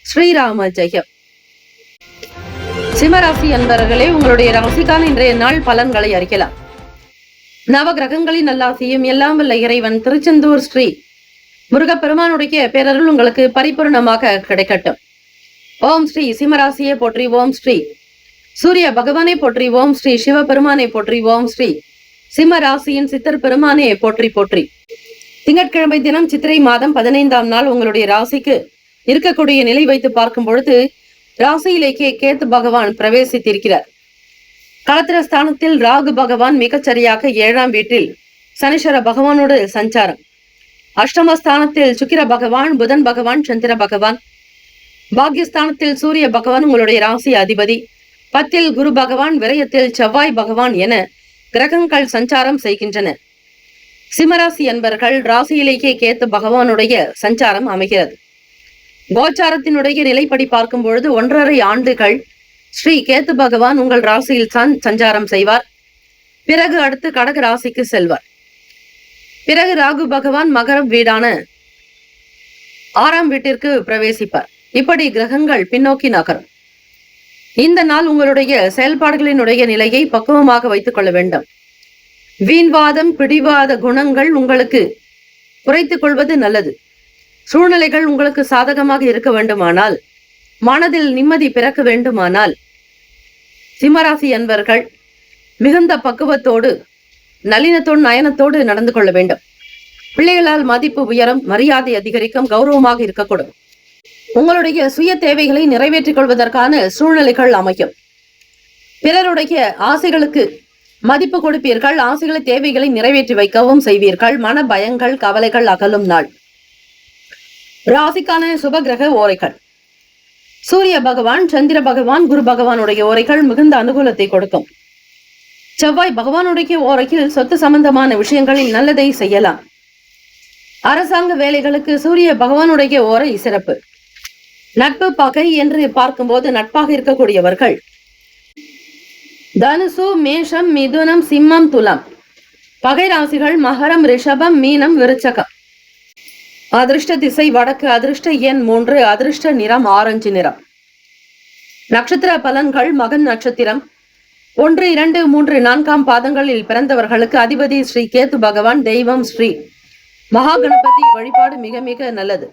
ஸ்ரீராம ஜெயம். சிம்மராசி அன்பர்களே, உங்களுடைய ராசிக்கான இன்றைய நாள் பலன்களை அறிக்கலாம். நவ கிரகங்களின் நல்லாசியும் எல்லாம் வல்ல இறைவன் திருச்செந்தூர் ஸ்ரீ முருகப்பெருமானுடைய பேரருள் உங்களுக்கு பரிபூர்ணமாக கிடைக்கட்டும். ஓம் ஸ்ரீ சிம்மராசியை போற்றி. ஓம் ஸ்ரீ சூரிய பகவானை போற்றி. ஓம் ஸ்ரீ சிவபெருமானை போற்றி. ஓம் ஸ்ரீ சிம்ம ராசியின் சித்தர் பெருமானே போற்றி போற்றி. திங்கட்கிழமை தினம் சித்திரை மாதம் 15ஆம் நாள் உங்களுடைய ராசிக்கு இருக்கக்கூடிய நிலை வைத்து பார்க்கும் பொழுது ராசியிலேயே கேத்து பகவான் பிரவேசித்திருக்கிறார். களத்திர ஸ்தானத்தில் ராகு பகவான் மிகச்சரியாக 7ஆம் வீட்டில் சனீஸ்வர பகவானோடு சஞ்சாரம். அஷ்டமஸ்தானத்தில் சுக்கிர பகவான், புதன் பகவான், சந்திர பகவான். பாக்யஸ்தானத்தில் சூரிய பகவான் உங்களுடைய ராசி அதிபதி. 10ல் குரு பகவான், விரயத்தில் செவ்வாய் பகவான் என கிரகங்கள் சஞ்சாரம் செய்கின்றன. சிம்மராசி என்பர்கள் ராசியிலேயே கேத்து பகவானுடைய சஞ்சாரம் அமைகிறது. கோச்சாரத்தினுடைய நிலைப்படி பார்க்கும் பொழுது 1.5 ஆண்டுகள் ஸ்ரீ கேத்து பகவான் உங்கள் ராசியில் சஞ்சாரம் செய்வார். பிறகு அடுத்து கடக ராசிக்கு செல்வார். பிறகு ராகு பகவான் மகரம் வீடான 6ஆம் வீட்டிற்கு பிரவேசிப்பார். இப்படி கிரகங்கள் பின்னோக்கி நகரும். இந்த நாள் உங்களுடைய செயல்பாடுகளினுடைய நிலையை பக்குவமாக வைத்துக் கொள்ள வேண்டும். வீண்வாதம், பிடிவாத குணங்கள் உங்களுக்கு குறைத்துக் கொள்வது நல்லது. சூழ்நிலைகள் உங்களுக்கு சாதகமாக இருக்க வேண்டுமானால், மனதில் நிம்மதி பிறக்க வேண்டுமானால் சிம்மராசி என்பர்கள் மிகுந்த பக்குவத்தோடு, நளினத்தோடு, நயனத்தோடு நடந்து கொள்ள வேண்டும். பிள்ளைகளால் மதிப்பு உயரும், மரியாதை அதிகரிக்கும், கௌரவமாக இருக்கக்கூடும். உங்களுடைய சுய தேவைகளை நிறைவேற்றிக் கொள்வதற்கான சூழ்நிலைகள் அமையும். பிறருடைய ஆசைகளுக்கு மதிப்பு கொடுப்பீர்கள். ஆசைகளை தேவைகளை நிறைவேற்றி வைக்கவும் செய்வீர்கள். மன பயங்கள் கவலைகள் அகலும் நாள். ராசிக்கான சுப கிரக ஓரைகள். சூரிய பகவான், சந்திர பகவான், குரு பகவானுடைய ஓரைகள் மிகுந்த அனுகூலத்தை கொடுக்கும். செவ்வாய் பகவானுடைய ஓரையில் சொத்து சம்பந்தமான விஷயங்களில் நல்லதை செய்யலாம். அரசாங்க வேலைகளுக்கு சூரிய பகவானுடைய ஓரை சிறப்பு. நட்பு பகை என்று பார்க்கும்போது நட்பாக இருக்கக்கூடியவர்கள் தனுசு, மேஷம், மிதுனம், சிம்மம், துலாம். பகை ராசிகள் மகரம், ரிஷபம், மீனம், விருச்சகம். அதிர்ஷ்ட திசை வடக்கு. அதிர்ஷ்ட எண் 3. அதிர்ஷ்ட நிறம் ஆரஞ்சு நிறம். நட்சத்திர பலன்கள். மகன் நட்சத்திரம் 1, 2, 3, 4 பாதங்களில் பிறந்தவர்களுக்கு அதிபதி ஸ்ரீ கேத்து பகவான். தெய்வம் ஸ்ரீ மகா கணபதி வழிபாடு மிக மிக நல்லது.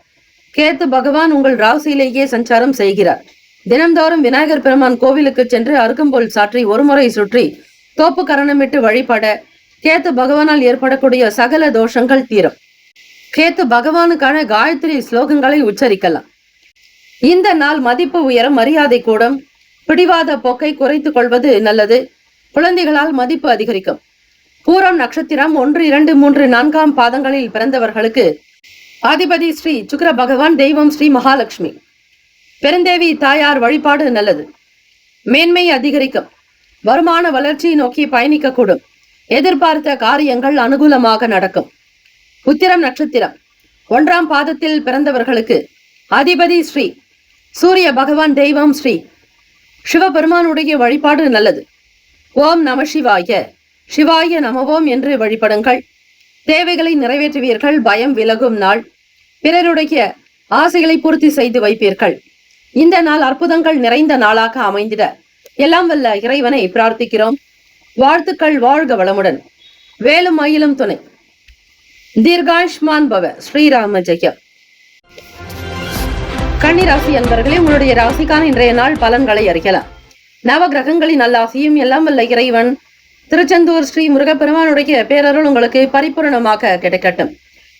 கேத்து பகவான் உங்கள் ராசியிலேயே சஞ்சாரம் செய்கிறார். தினம்தோறும் விநாயகர் பெருமான் கோவிலுக்கு சென்று அருகம்புல் சாற்றி ஒருமுறை சுற்றி தோப்பு கரணமிட்டு வழிபட கேத்து பகவானால் ஏற்படக்கூடிய சகல தோஷங்கள் தீரும். கேத்து பகவானுக்கான காயத்ரி ஸ்லோகங்களை உச்சரிக்கலாம். இந்த நாள் மதிப்பு உயரம், மரியாதை கூடும். பிடிவாத போக்கை குறைத்துக் கொள்வது நல்லது. குழந்தைகளால் மதிப்பு அதிகரிக்கும். பூரம் நட்சத்திரம் 1, 2, 3, 4 பாதங்களில் பிறந்தவர்களுக்கு அதிபதி ஸ்ரீ சுக்கிர பகவான். தெய்வம் ஸ்ரீ மகாலட்சுமி. பெருந்தேவி தாயார் வழிபாடு நல்லது. மேன்மை அதிகரிக்கும். வருமான வளர்ச்சியை நோக்கி பயணிக்கக்கூடும். எதிர்பார்த்த காரியங்கள் அனுகூலமாக நடக்கும். உத்திரம் நட்சத்திரம் 1 பாதத்தில் பிறந்தவர்களுக்கு அதிபதி ஸ்ரீ சூரிய பகவான். தெய்வம் ஸ்ரீ சிவபெருமானுடைய வழிபாடு நல்லது. ஓம் நம சிவாய, சிவாய நமவோம் என்று வழிபடுங்கள். தேவைகளை நிறைவேற்றுவீர்கள். பயம் விலகும் நாள். பிறருடைய ஆசைகளை பூர்த்தி செய்து வைப்பீர்கள். இந்த நாள் அற்புதங்கள் நிறைந்த நாளாக அமைந்திட எல்லாம் வல்ல இறைவனை பிரார்த்திக்கிறோம். வாழ்த்துக்கள். வாழ்க வளமுடன். வேலும் மயிலும் துணை. தீர்காயுஷ்மான் பவ. ஸ்ரீராம ஜெயம். கன்னிராசி அன்பர்களே, உங்களுடைய ராசிக்கான இன்றைய நாள் பலன்களை அறியலாம். நவ கிரகங்களின் நல்லாசியும் எல்லாம் வல்ல இறைவன் திருச்செந்தூர் ஸ்ரீ முருகப்பெருமானுடைய பேரருள் உங்களுக்கு பரிபூர்ணமாக கிடைக்கட்டும்.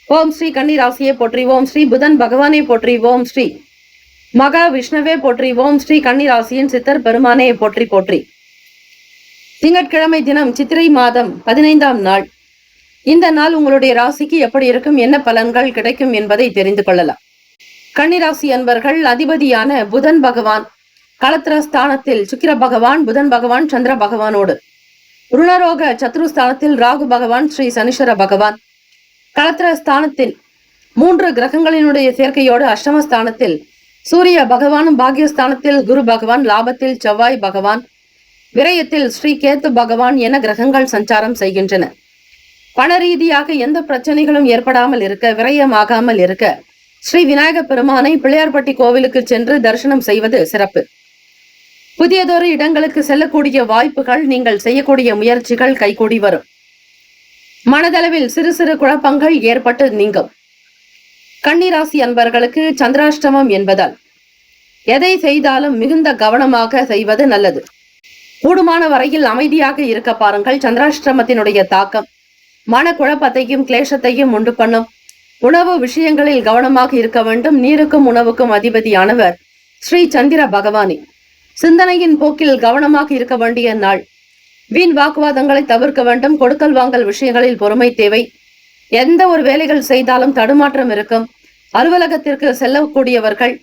ஓம் ஸ்ரீ கன்னிராசியை போற்றி. ஓம் ஸ்ரீ புதன் பகவானை போற்றி. ஓம் ஸ்ரீ மகா விஷ்ணுவே போற்றி. ஓம் ஸ்ரீ கன்னிராசியின் சித்தர் பெருமானே போற்றி போற்றி. திங்கட்கிழமை தினம் சித்திரை மாதம் 15ஆம் நாள். இந்த நாள் உங்களுடைய ராசிக்கு எப்படி இருக்கும், என்ன பலன்கள் கிடைக்கும் என்பதை தெரிந்து கொள்ளலாம். கன்னிராசி அன்பர்கள், அதிபதியான புதன் பகவான் களத்திர ஸ்தானத்தில் சுக்கிர பகவான், புதன் பகவான் சந்திர பகவானோடு, ருணரோக சத்ருஸ்தானத்தில் ராகு பகவான், ஸ்ரீ சனீஸ்வர பகவான், களத்திர ஸ்தானத்தில் 3 கிரகங்களினுடைய சேர்க்கையோடு அஷ்டமஸ்தானத்தில் சூரிய பகவானும், பாக்யஸ்தானத்தில் குரு பகவான், லாபத்தில் செவ்வாய் பகவான், விரயத்தில் ஸ்ரீ கேத்து பகவான் என கிரகங்கள் சஞ்சாரம் செய்கின்றன. பண ரீதியாக எந்த பிரச்சனைகளும் ஏற்படாமல் இருக்க, விரயமாகாமல் இருக்க ஸ்ரீ விநாயக பெருமானை பிள்ளையார்பட்டி கோவிலுக்கு சென்று தரிசனம் செய்வது சிறப்பு. புதியதொரு இடங்களுக்கு செல்லக்கூடிய வாய்ப்புகள், நீங்கள் செய்யக்கூடிய முயற்சிகள் கைகூடி வரும். மனதளவில் சிறு சிறு குழப்பங்கள் ஏற்பட்டு நீங்கும். கன்னிராசி அன்பர்களுக்கு சந்திராஷ்டமம் என்பதால் எதை செய்தாலும் மிகுந்த கவனமாக செய்வது நல்லது. கூடுமான வரையில் அமைதியாக இருக்க பாருங்கள். சந்திராஷ்டமத்தினுடைய தாக்கம் மன குழப்பத்தையும் கிளேசத்தையும் உண்டு பண்ணும். உணவு விஷயங்களில் கவனமாக இருக்க வேண்டும். நீருக்கும் உணவுக்கும் அதிபதியானவர் ஸ்ரீ சந்திர பகவானே. சிந்தனையின் போக்கில் கவனமாக இருக்க வேண்டிய நாள். வீண் வாக்குவாதங்களை தவிர்க்க வேண்டும். கொடுக்கல் வாங்கல் விஷயங்களில் பொறுமை தேவை. எந்த ஒரு வேலைகள் செய்தாலும் தடுமாற்றம் இருக்கும். அலுவலகத்திற்கு செல்லக்கூடியவர்கள்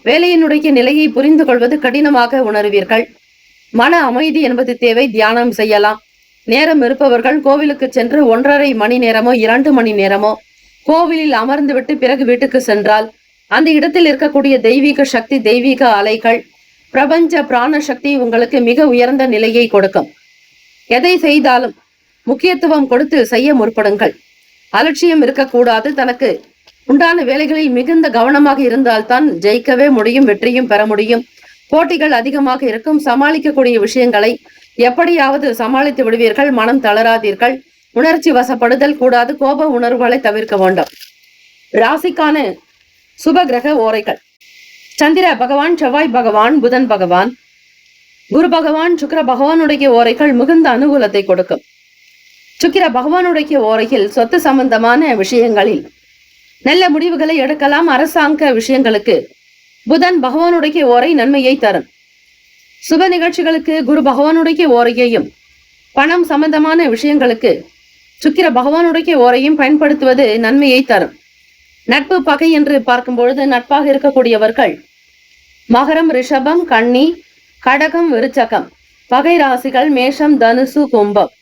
வேலையினுடைய நிலையை புரிந்து கொள்வது கடினமாக உணர்வீர்கள். மன அமைதி என்பது தேவை. தியானம் செய்யலாம். நேரம் இருப்பவர்கள் கோவிலுக்கு சென்று 1.5 மணி நேரமோ 2 மணி நேரமோ கோவிலில் அமர்ந்து விட்டு பிறகு வீட்டுக்கு சென்றால் அந்த இடத்தில் இருக்கக்கூடிய தெய்வீக சக்தி, தெய்வீக அலைகள், பிரபஞ்ச பிராண சக்தி உங்களுக்கு மிக உயர்ந்த நிலையை கொடுக்கும். எதை செய்தாலும் முக்கியத்துவம் கொடுத்து செய்ய முற்படுங்கள். அலட்சியம் இருக்கக்கூடாது. தனக்கு உண்டான வேலைகளில் மிகுந்த கவனமாக இருந்தால்தான் ஜெயிக்கவே முடியும், வெற்றியும் பெற முடியும். போட்டிகள் அதிகமாக இருக்கும். சமாளிக்கக்கூடிய விஷயங்களை எப்படியாவது சமாளித்து விடுவீர்கள். மனம் தளராதீர்கள். உணர்ச்சி வசப்படுதல் கூடாது. கோப உணர்வுகளை தவிர்க்க வேண்டும். ராசிக்கான சுப கிரக ஓரைகள். சந்திர பகவான், செவ்வாய் பகவான், புதன் பகவான், குரு பகவான், சுக்கிர பகவானுடைய ஓரைகள் மிகுந்த அனுகூலத்தை கொடுக்கும். சுக்கிர பகவானுடைய ஓரையில் சொத்து சம்பந்தமான விஷயங்களில் நல்ல முடிவுகளை எடுக்கலாம். அரசாங்க விஷயங்களுக்கு புதன் பகவானுடைய ஓரை நன்மையை தரும். சுப நிகழ்ச்சிகளுக்கு குரு பகவானுடைய ஓரையையும், பணம் சம்பந்தமான விஷயங்களுக்கு சுக்கிர பகவானுடைய ஓரையும் பயன்படுத்துவது நன்மையை தரும். நட்பு பகை என்று பார்க்கும் பொழுது நட்பாக இருக்கக்கூடியவர்கள் மகரம், ரிஷபம், கன்னி, கடகம், விருச்சகம். பகை ராசிகள் மேஷம், தனுசு, கும்பம்.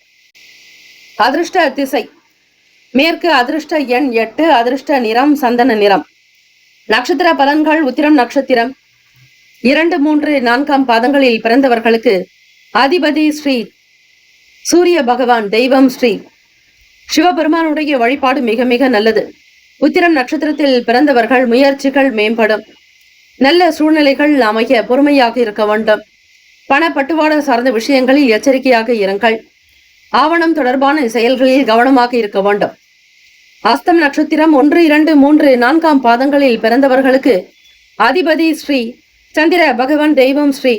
அதிர்ஷ்ட திசை மேற்கு. அதிர்ஷ்ட எண் 8. அதிர்ஷ்ட நிறம் சந்தன நிறம். நட்சத்திர பலன்கள். உத்திரம் நட்சத்திரம் 2, 3, 4 பாதங்களில் பிறந்தவர்களுக்கு அதிபதி ஸ்ரீ சூரிய பகவான், தெய்வம் ஸ்ரீ சிவபெருமானுடைய வழிபாடு மிக மிக நல்லது. உத்திரம் நட்சத்திரத்தில் பிறந்தவர்கள் முயற்சிகள் மேம்படும். நல்ல சூழ்நிலைகள் அமைய பொறுமையாக இருக்க வேண்டும். பண பட்டுவாடா சார்ந்த விஷயங்களில் எச்சரிக்கையாக இருங்கள். ஆவணம் தொடர்பான செயல்களில் கவனமாக இருக்க வேண்டும். அஸ்தம் நட்சத்திரம் 1, 2, 3, 4 பாதங்களில் பிறந்தவர்களுக்கு அதிபதி ஸ்ரீ சந்திர பகவான், தெய்வம் ஸ்ரீ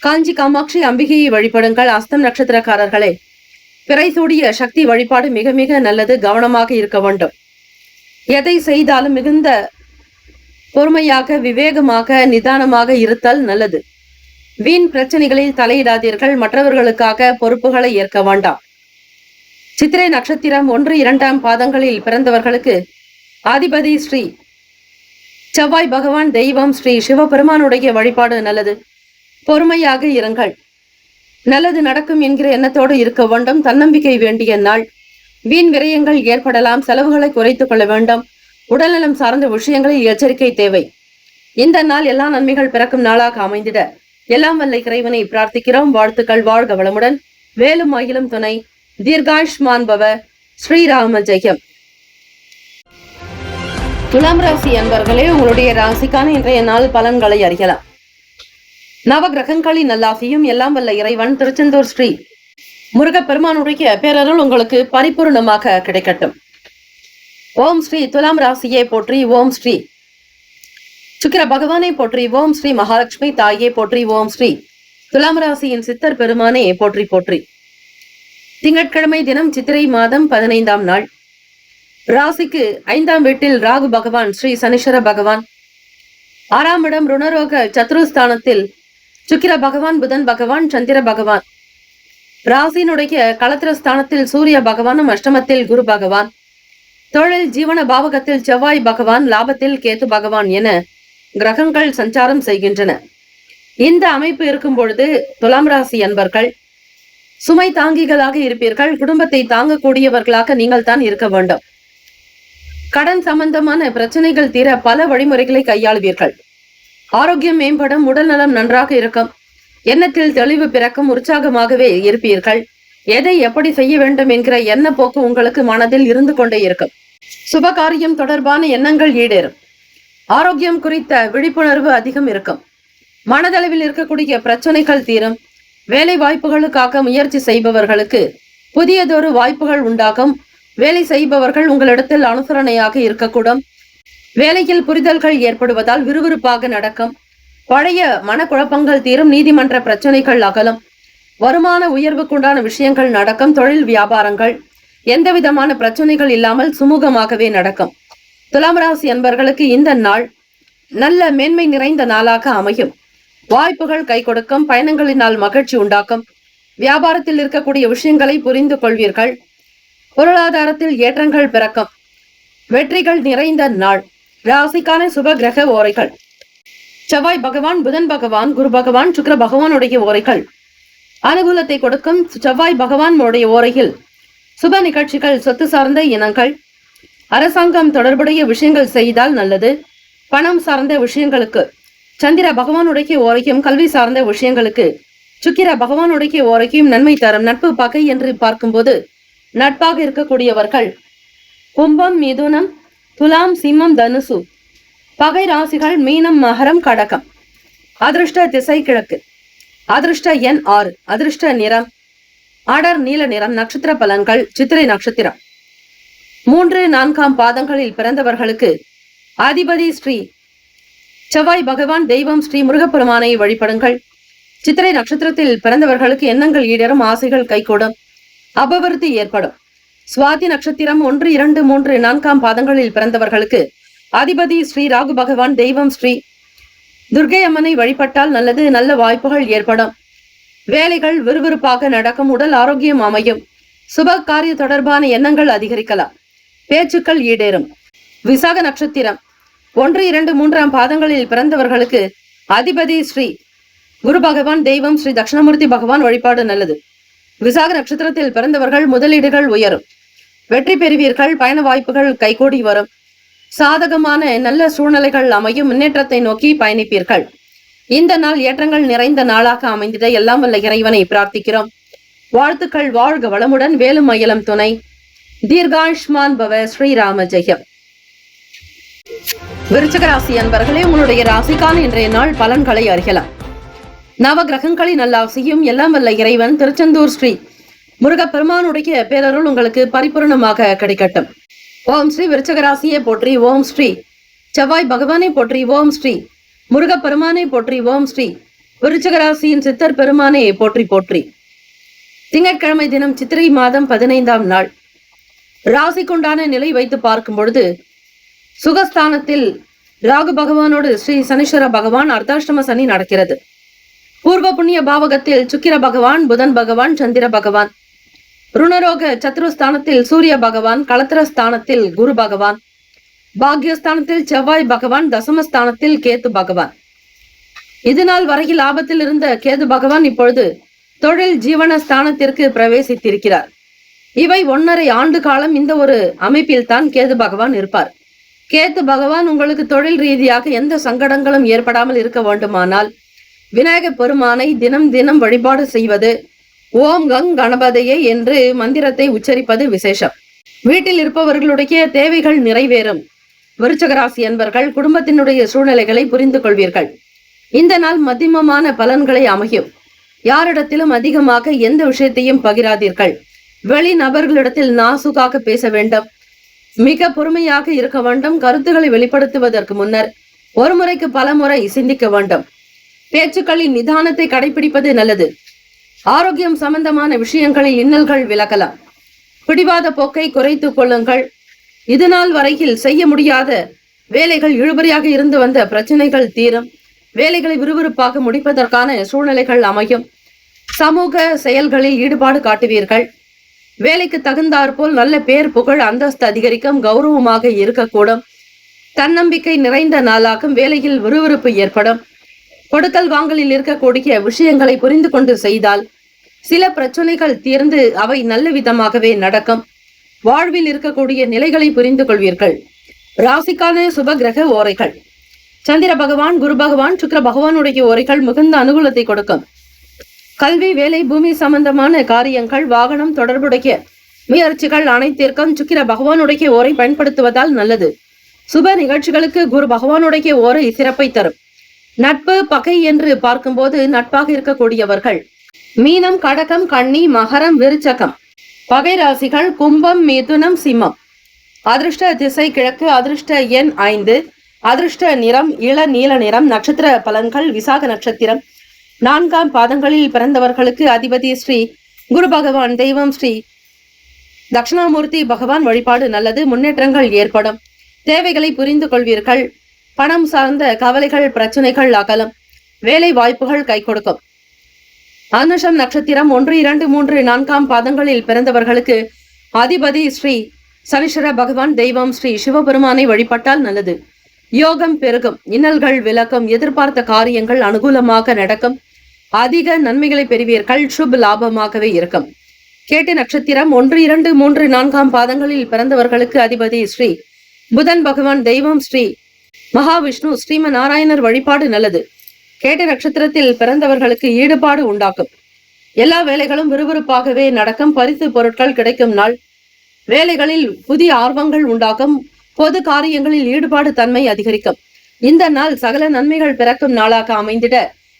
காஞ்சி காமாட்சி அம்பிகையை வழிபடுங்கள். அஸ்தம் நட்சத்திரக்காரர்களே, பிறை சூடிய சக்தி வழிபாடு மிக மிக நல்லது. கவனமாக இருக்க வேண்டும். எதை செய்தாலும் மிகுந்த பொறுமையாக, விவேகமாக, நிதானமாக இருத்தல் நல்லது. வீண் பிரச்சனைகளில் தலையிடாதீர்கள். மற்றவர்களுக்காக பொறுப்புகளை ஏற்க வேண்டாம். சித்திரை நட்சத்திரம் 1, 2 பாதங்களில் பிறந்தவர்களுக்கு அதிபதி ஸ்ரீ செவ்வாய் பகவான், தெய்வம் ஸ்ரீ சிவபெருமானுடைய வழிபாடு நல்லது. பொறுமையாக இருங்கள். நல்லது நடக்கும் என்கிற எண்ணத்தோடு இருக்க வேண்டும். தன்னம்பிக்கை வேண்டிய நாள். வீண் விரயங்கள் ஏற்படலாம். செலவுகளை குறைத்துக் கொள்ள வேண்டும். உடல்நலம் சார்ந்த விஷயங்களில் எச்சரிக்கை தேவை. இந்த நாள் எல்லா நன்மைகள் பிறக்கும் நாளாக அமைந்திட எல்லாம் வல்ல இறைவனை பிரார்த்திக்கிறோம். வாழ்த்துக்கள். வாழ்க வளமுடன். வேலும் மயிலும் துணை. தீர்காயுஷ்மான் பவ. ஸ்ரீராம ஜெயம். துலாம் ராசி அன்பர்களே, உங்களுடைய ராசிக்கான இன்றைய நாள் பலன்களை அறியலாம். நவ கிரகங்களின் நல்லாசியும் எல்லாம் வல்ல இறைவன் திருச்செந்தூர் ஸ்ரீ முருகப்பெருமானுடைய பேரருள் உங்களுக்கு பரிபூர்ணமாக கிடைக்கட்டும். ஓம் ஸ்ரீ துலாம் ராசியை போற்றி. ஓம் ஸ்ரீ சுக்கிர பகவானை போற்றி. ஓம் ஸ்ரீ மகாலட்சுமி தாயை போற்றி. ஓம் ஸ்ரீ துலாம் ராசியின் சித்தர் பெருமானை போற்றி போற்றி. திங்கட்கிழமை தினம் சித்திரை மாதம் 15ஆம் நாள். ராசிக்கு 5ஆம் வீட்டில் ராகு பகவான், ஸ்ரீ சனீஸ்வர பகவான். 6ஆம் இடம் ருணரோக சத்ருஸ்தானத்தில் சுக்கிர பகவான், புதன் பகவான், சந்திர பகவான். ராசியினுடைய களத்திரஸ்தானத்தில் சூரிய பகவானும், அஷ்டமத்தில் குரு பகவான். தொழில் ஜீவன பாவகத்தில் செவ்வாய் பகவான், லாபத்தில் கேது பகவான் என கிரகங்கள் சஞ்சாரம் செய்கின்றன. இந்த அமைப்பு இருக்கும் பொழுது துலாம் ராசி அன்பர்கள் சுமை தாங்கிகளாக இருப்பீர்கள். குடும்பத்தை தாங்கக்கூடியவர்களாக நீங்கள் தான் இருக்க வேண்டும். கடன் சம்பந்தமான பிரச்சனைகள் தீர பல வழிமுறைகளை கையாளுவீர்கள். ஆரோக்கியம் மேம்படும். உடல் நலம் நன்றாக இருக்கும். எண்ணத்தில் தெளிவு பிறக்கும். உற்சாகமாகவே இருப்பீர்கள். எதை எப்படி செய்ய வேண்டும் என்கிற எண்ண போக்கு உங்களுக்கு மனதில் இருந்து கொண்டே இருக்கும். சுபகாரியம் தொடர்பான எண்ணங்கள் ஈடேறும். ஆரோக்கியம் குறித்த விழிப்புணர்வு அதிகம் இருக்கும். மனதளவில் இருக்கக்கூடிய பிரச்சனைகள் தீரும். வேலை வாய்ப்புகளுக்காக முயற்சி செய்பவர்களுக்கு புதியதொரு வாய்ப்புகள் உண்டாகும். வேலை செய்பவர்கள் உங்களிடத்தில் அனுசரணையாக இருக்கக்கூடும். வேலையில் புரிதல்கள் ஏற்படுவதால் விறுவிறுப்பாக நடக்கும். பழைய மனக்குழப்பங்கள் தீரும். நீதிமன்ற பிரச்சனைகள் அகலும். வருமான உயர்வுக்குண்டான விஷயங்கள் நடக்கும். தொழில் வியாபாரங்கள் எந்த விதமான பிரச்சனைகள் இல்லாமல் சுமூகமாகவே நடக்கும். துலாம் ராசி அன்பர்களுக்கு இந்த நாள் நல்ல மேன்மை நிறைந்த நாளாக அமையும். வாய்ப்புகள் கை கொடுக்கும். பயணங்களினால் மகிழ்ச்சி உண்டாக்கும். வியாபாரத்தில் இருக்கக்கூடிய விஷயங்களை புரிந்து கொள்வீர்கள். பொருளாதாரத்தில் ஏற்றங்கள் பிறக்கும். வெற்றிகள் நிறைந்த நாள். ராசிக்கான சுப கிரக ஓரைகள். செவ்வாய் பகவான், புதன் பகவான், குரு பகவான், சுக்கிர பகவானுடைய ஓரைகள் அனுகூலத்தை கொடுக்கும். செவ்வாய் பகவான் உடைய ஓரையில் சுப நிகழ்ச்சிகள், சொத்து சார்ந்த இனங்கள், அரசாங்கம் தொடர்புடைய விஷயங்கள் செய்தால் நல்லது. பணம் சார்ந்த விஷயங்களுக்கு சந்திர பகவானுடைய ஓரையும், கல்வி சார்ந்த விஷயங்களுக்கு சுக்கிர பகவானுடைய ஓரையும் நன்மை தரும். நட்பு பகை என்று பார்க்கும்போது நட்பாக இருக்கக்கூடியவர்கள் கும்பம், மிதுனம், துலாம், சிம்மம், தனுசு. பகை ராசிகள் மீனம், மகரம், கடகம். அதிர்ஷ்ட திசை கிழக்கு. அதிர்ஷ்ட எண் 6. அதிர்ஷ்ட நிறம் அடர் நீல நிறம். நட்சத்திர பலன்கள். சித்திரை நட்சத்திரம் 3, 4 பாதங்களில் பிறந்தவர்களுக்கு அதிபதி ஸ்ரீ செவ்வாய் பகவான், தெய்வம் ஸ்ரீ முருகப்பெருமானை வழிபடுங்கள். சித்திரை நட்சத்திரத்தில் பிறந்தவர்களுக்கு எண்ணங்கள் ஈடேறும். ஆசைகள் கைகூடும். அபவிருத்தி ஏற்படும். சுவாதி நட்சத்திரம் 1, 2, 3, 4 பாதங்களில் பிறந்தவர்களுக்கு அதிபதி ஸ்ரீ ராகு பகவான், தெய்வம் ஸ்ரீ துர்க்கை அம்மனை வழிபட்டால் நல்லது. நல்ல வாய்ப்புகள் ஏற்படும். வேலைகள் விறுவிறுப்பாக நடக்கும். உடல் ஆரோக்கியம் அமையும். சுப காரிய தொடர்பான எண்ணங்கள் அதிகரிக்கலாம். பேச்சுக்கள் ஈடேறும். விசாக நட்சத்திரம் 1, 2, 3 பாதங்களில் பிறந்தவர்களுக்கு அதிபதி ஸ்ரீ குரு பகவான், தெய்வம் ஸ்ரீ தட்சிணாமூர்த்தி பகவான் வழிபாடு நல்லது. விசாக நட்சத்திரத்தில் பிறந்தவர்கள் முதலீடுகள் உயரும். வெற்றி பெறுவீர்கள். பயண வாய்ப்புகள் கைகூடி வரும். சாதகமான நல்ல சூழ்நிலைகள் அமையும். முன்னேற்றத்தை நோக்கி பயணிப்பீர்கள். இந்த நாள் ஏற்றங்கள் நிறைந்த நாளாக அமைந்திட எல்லாம் வல்ல இறைவனை பிரார்த்திக்கிறோம். வாழ்த்துக்கள். வாழ்க வளமுடன். வேலும் மயிலும் துணை. தீர்காயுஷ்மான் பவ. ஸ்ரீராம ஜெயம். விருச்சிக ராசி அன்பர்களே, உங்களுடைய ராசிக்கான இன்றைய நாள் பலன்களை அறியலாம். நவ கிரகங்களின் நல்லாசியும் எல்லாம் வல்ல இறைவன் திருச்செந்தூர் ஸ்ரீ முருகப்பெருமானுடைய பேரருள் உங்களுக்கு பரிபூர்ணமாக கிடைக்கட்டும். ஓம் ஸ்ரீ விருச்சிக ராசியை போற்றி. ஓம் ஸ்ரீ செவ்வாய் பகவானை போற்றி. ஓம் ஸ்ரீ முருகப்பெருமானை போற்றி. ஓம் ஸ்ரீ விருச்சிக ராசியின் சித்தர் பெருமானை போற்றி போற்றி. திங்கட்கிழமை தினம் சித்திரை மாதம் 15ஆம் நாள். ராசிக்குண்டான நிலை வைத்து பார்க்கும் பொழுது சுகஸ்தானத்தில் ராகு பகவானோடு ஸ்ரீ சனீஸ்வர பகவான் அர்த்தாஷ்டம சனி நடக்கிறது. பூர்வ புண்ணிய பாவகத்தில் சுக்கிர பகவான், புதன் பகவான், சந்திர பகவான். ருணரோக சத்ருஸ்தானத்தில் சூரிய பகவான், களத்திரஸ்தானத்தில் குரு பகவான், பாக்யஸ்தானத்தில் செவ்வாய் பகவான், தசமஸ்தானத்தில் கேது பகவான். இதுநாள் வரையில் லாபத்தில் இருந்த கேது பகவான் இப்பொழுது தொழில் ஜீவன ஸ்தானத்திற்கு பிரவேசித்திருக்கிறார். இவை 1.5 ஆண்டு காலம் இந்த ஒரு அமைப்பில் தான் கேது பகவான் இருப்பார். கேது பகவான் உங்களுக்கு தொழில் ரீதியாக எந்த சங்கடங்களும் ஏற்படாமல் இருக்க வேண்டுமானால் விநாயக பெருமானை தினம் தினம் வழிபாடு செய்வது, ஓம் கங் கணபதையே என்று மந்திரத்தை உச்சரிப்பது விசேஷம். வீட்டில் இருப்பவர்களுடைய தேவைகள் நிறைவேறும். விருச்சிக ராசி அன்பர்கள் குடும்பத்தினுடைய சூழ்நிலைகளை புரிந்து கொள்வீர்கள். இந்த நாள் மத்தியமமான பலன்களை அமையும். யாரிடத்திலும் அதிகமாக எந்த விஷயத்தையும் பகிராதீர்கள். வெளி நபர்களிடத்தில் நாசுக்காக பேச வேண்டும். மிக பொறுமையாக இருக்க வேண்டும். கருத்துக்களை வெளிப்படுத்துவதற்கு முன்னர் ஒரு முறைக்கு பல முறை சிந்திக்க வேண்டும். பேச்சுக்களின் நிதானத்தை கடைபிடிப்பது நல்லது. ஆரோக்கியம் சம்பந்தமான விஷயங்களில் இன்னல்கள் விலகலாம். பிடிவாத போக்கை குறைத்துக் கொள்ளுங்கள். இதுநாள் வரையில் செய்ய முடியாத வேலைகள், இழுபறியாக இருந்து வந்த பிரச்சனைகள் தீரும். வேலைகளை விறுவிறுப்பாக முடிப்பதற்கான சூழ்நிலைகள் அமையும். சமூக செயல்களில் ஈடுபாடு காட்டுவீர்கள். வேலைக்கு தகுந்தாற்போல் நல்ல பேர், புகழ், அந்தஸ்து அதிகரிக்கும். கௌரவமாக இருக்கக்கூடும். தன்னம்பிக்கை நிறைந்த நாளாகும். வேலையில் விறுவிறுப்பு ஏற்படும். கொடுக்கல் வாங்கலில் இருக்கக்கூடிய விஷயங்களை புரிந்து கொண்டு செய்தால் சில பிரச்சனைகள் தீர்ந்து அவை நல்ல விதமாகவே நடக்கும். வாழ்வில் இருக்கக்கூடிய நிலைகளை புரிந்து கொள்வீர்கள். ராசிக்கான சுப கிரக ஓரைகள். சந்திர பகவான், குரு பகவான், சுக்கிர பகவானுடைய ஓரைகள் மிகுந்த அனுகூலத்தை கொடுக்கும். கல்வி, வேலை, பூமி சம்பந்தமான காரியங்கள், வாகனம் தொடர்புடைய முயற்சிகள் அனைத்திற்கும் சுக்கிர பகவானுடைய ஓரை பயன்படுத்துவதால் நல்லது. சுப நிகழ்ச்சிகளுக்கு குரு பகவானுடைய ஓரை சிறப்பை தரும். நட்பு, பகை என்று பார்க்கும்போது நட்பாக இருக்கக்கூடியவர்கள் மீனம், கடகம், கன்னி, மகரம், விருச்சகம். பகை ராசிகள் கும்பம், மிதுனம், சிம்மம். அதிர்ஷ்ட திசை கிழக்கு. அதிர்ஷ்ட எண் 5. அதிர்ஷ்ட நிறம் இள நீல நிறம். நட்சத்திர பலன்கள். விசாக நட்சத்திரம் 4ஆம் பாதங்களில் பிறந்தவர்களுக்கு அதிபதி ஸ்ரீ குரு பகவான், தெய்வம் ஸ்ரீ தட்சிணாமூர்த்தி பகவான் வழிபாடு நல்லது. முன்னேற்றங்கள் ஏற்படும். தேவைகளை புரிந்து கொள்வீர்கள். பணம் சார்ந்த கவலைகள், பிரச்சனைகள் அகலும். வேலை வாய்ப்புகள் கை கொடுக்கும். அனுஷம் நட்சத்திரம் 1, 2, 3, 4ஆம் பாதங்களில் பிறந்தவர்களுக்கு அதிபதி ஸ்ரீ சனீஸ்வர பகவான், தெய்வம் ஸ்ரீ சிவபெருமானை வழிபட்டால் நல்லது. யோகம் பெருகும். இன்னல்கள் விலகும். எதிர்பார்த்த காரியங்கள் அனுகூலமாக நடக்கும். அதிக நன்மைகளை பெறுவீர்கள். சுப லாபமாகவே இருக்கும். கேட்ட நட்சத்திரம் 1, 2, 3, 4ஆம் பாதங்களில் பிறந்தவர்களுக்கு அதிபதி ஸ்ரீ புதன் பகவான், தெய்வம் ஸ்ரீ மகாவிஷ்ணு, ஸ்ரீம நாராயணர் வழிபாடு நல்லது. கேட்ட நட்சத்திரத்தில் பிறந்தவர்களுக்கு ஈடுபாடு உண்டாக்கும். எல்லா வேலைகளும் விறுவிறுப்பாகவே நடக்கும். பரிசு பொருட்கள் கிடைக்கும் நாள். வேலைகளில் புதிய ஆர்வங்கள் உண்டாகும். பொது காரியங்களில் ஈடுபாடு தன்மை அதிகரிக்கும். இந்த நாள் சகல நன்மைகள் பிறக்கும் நாளாக அமைந்திட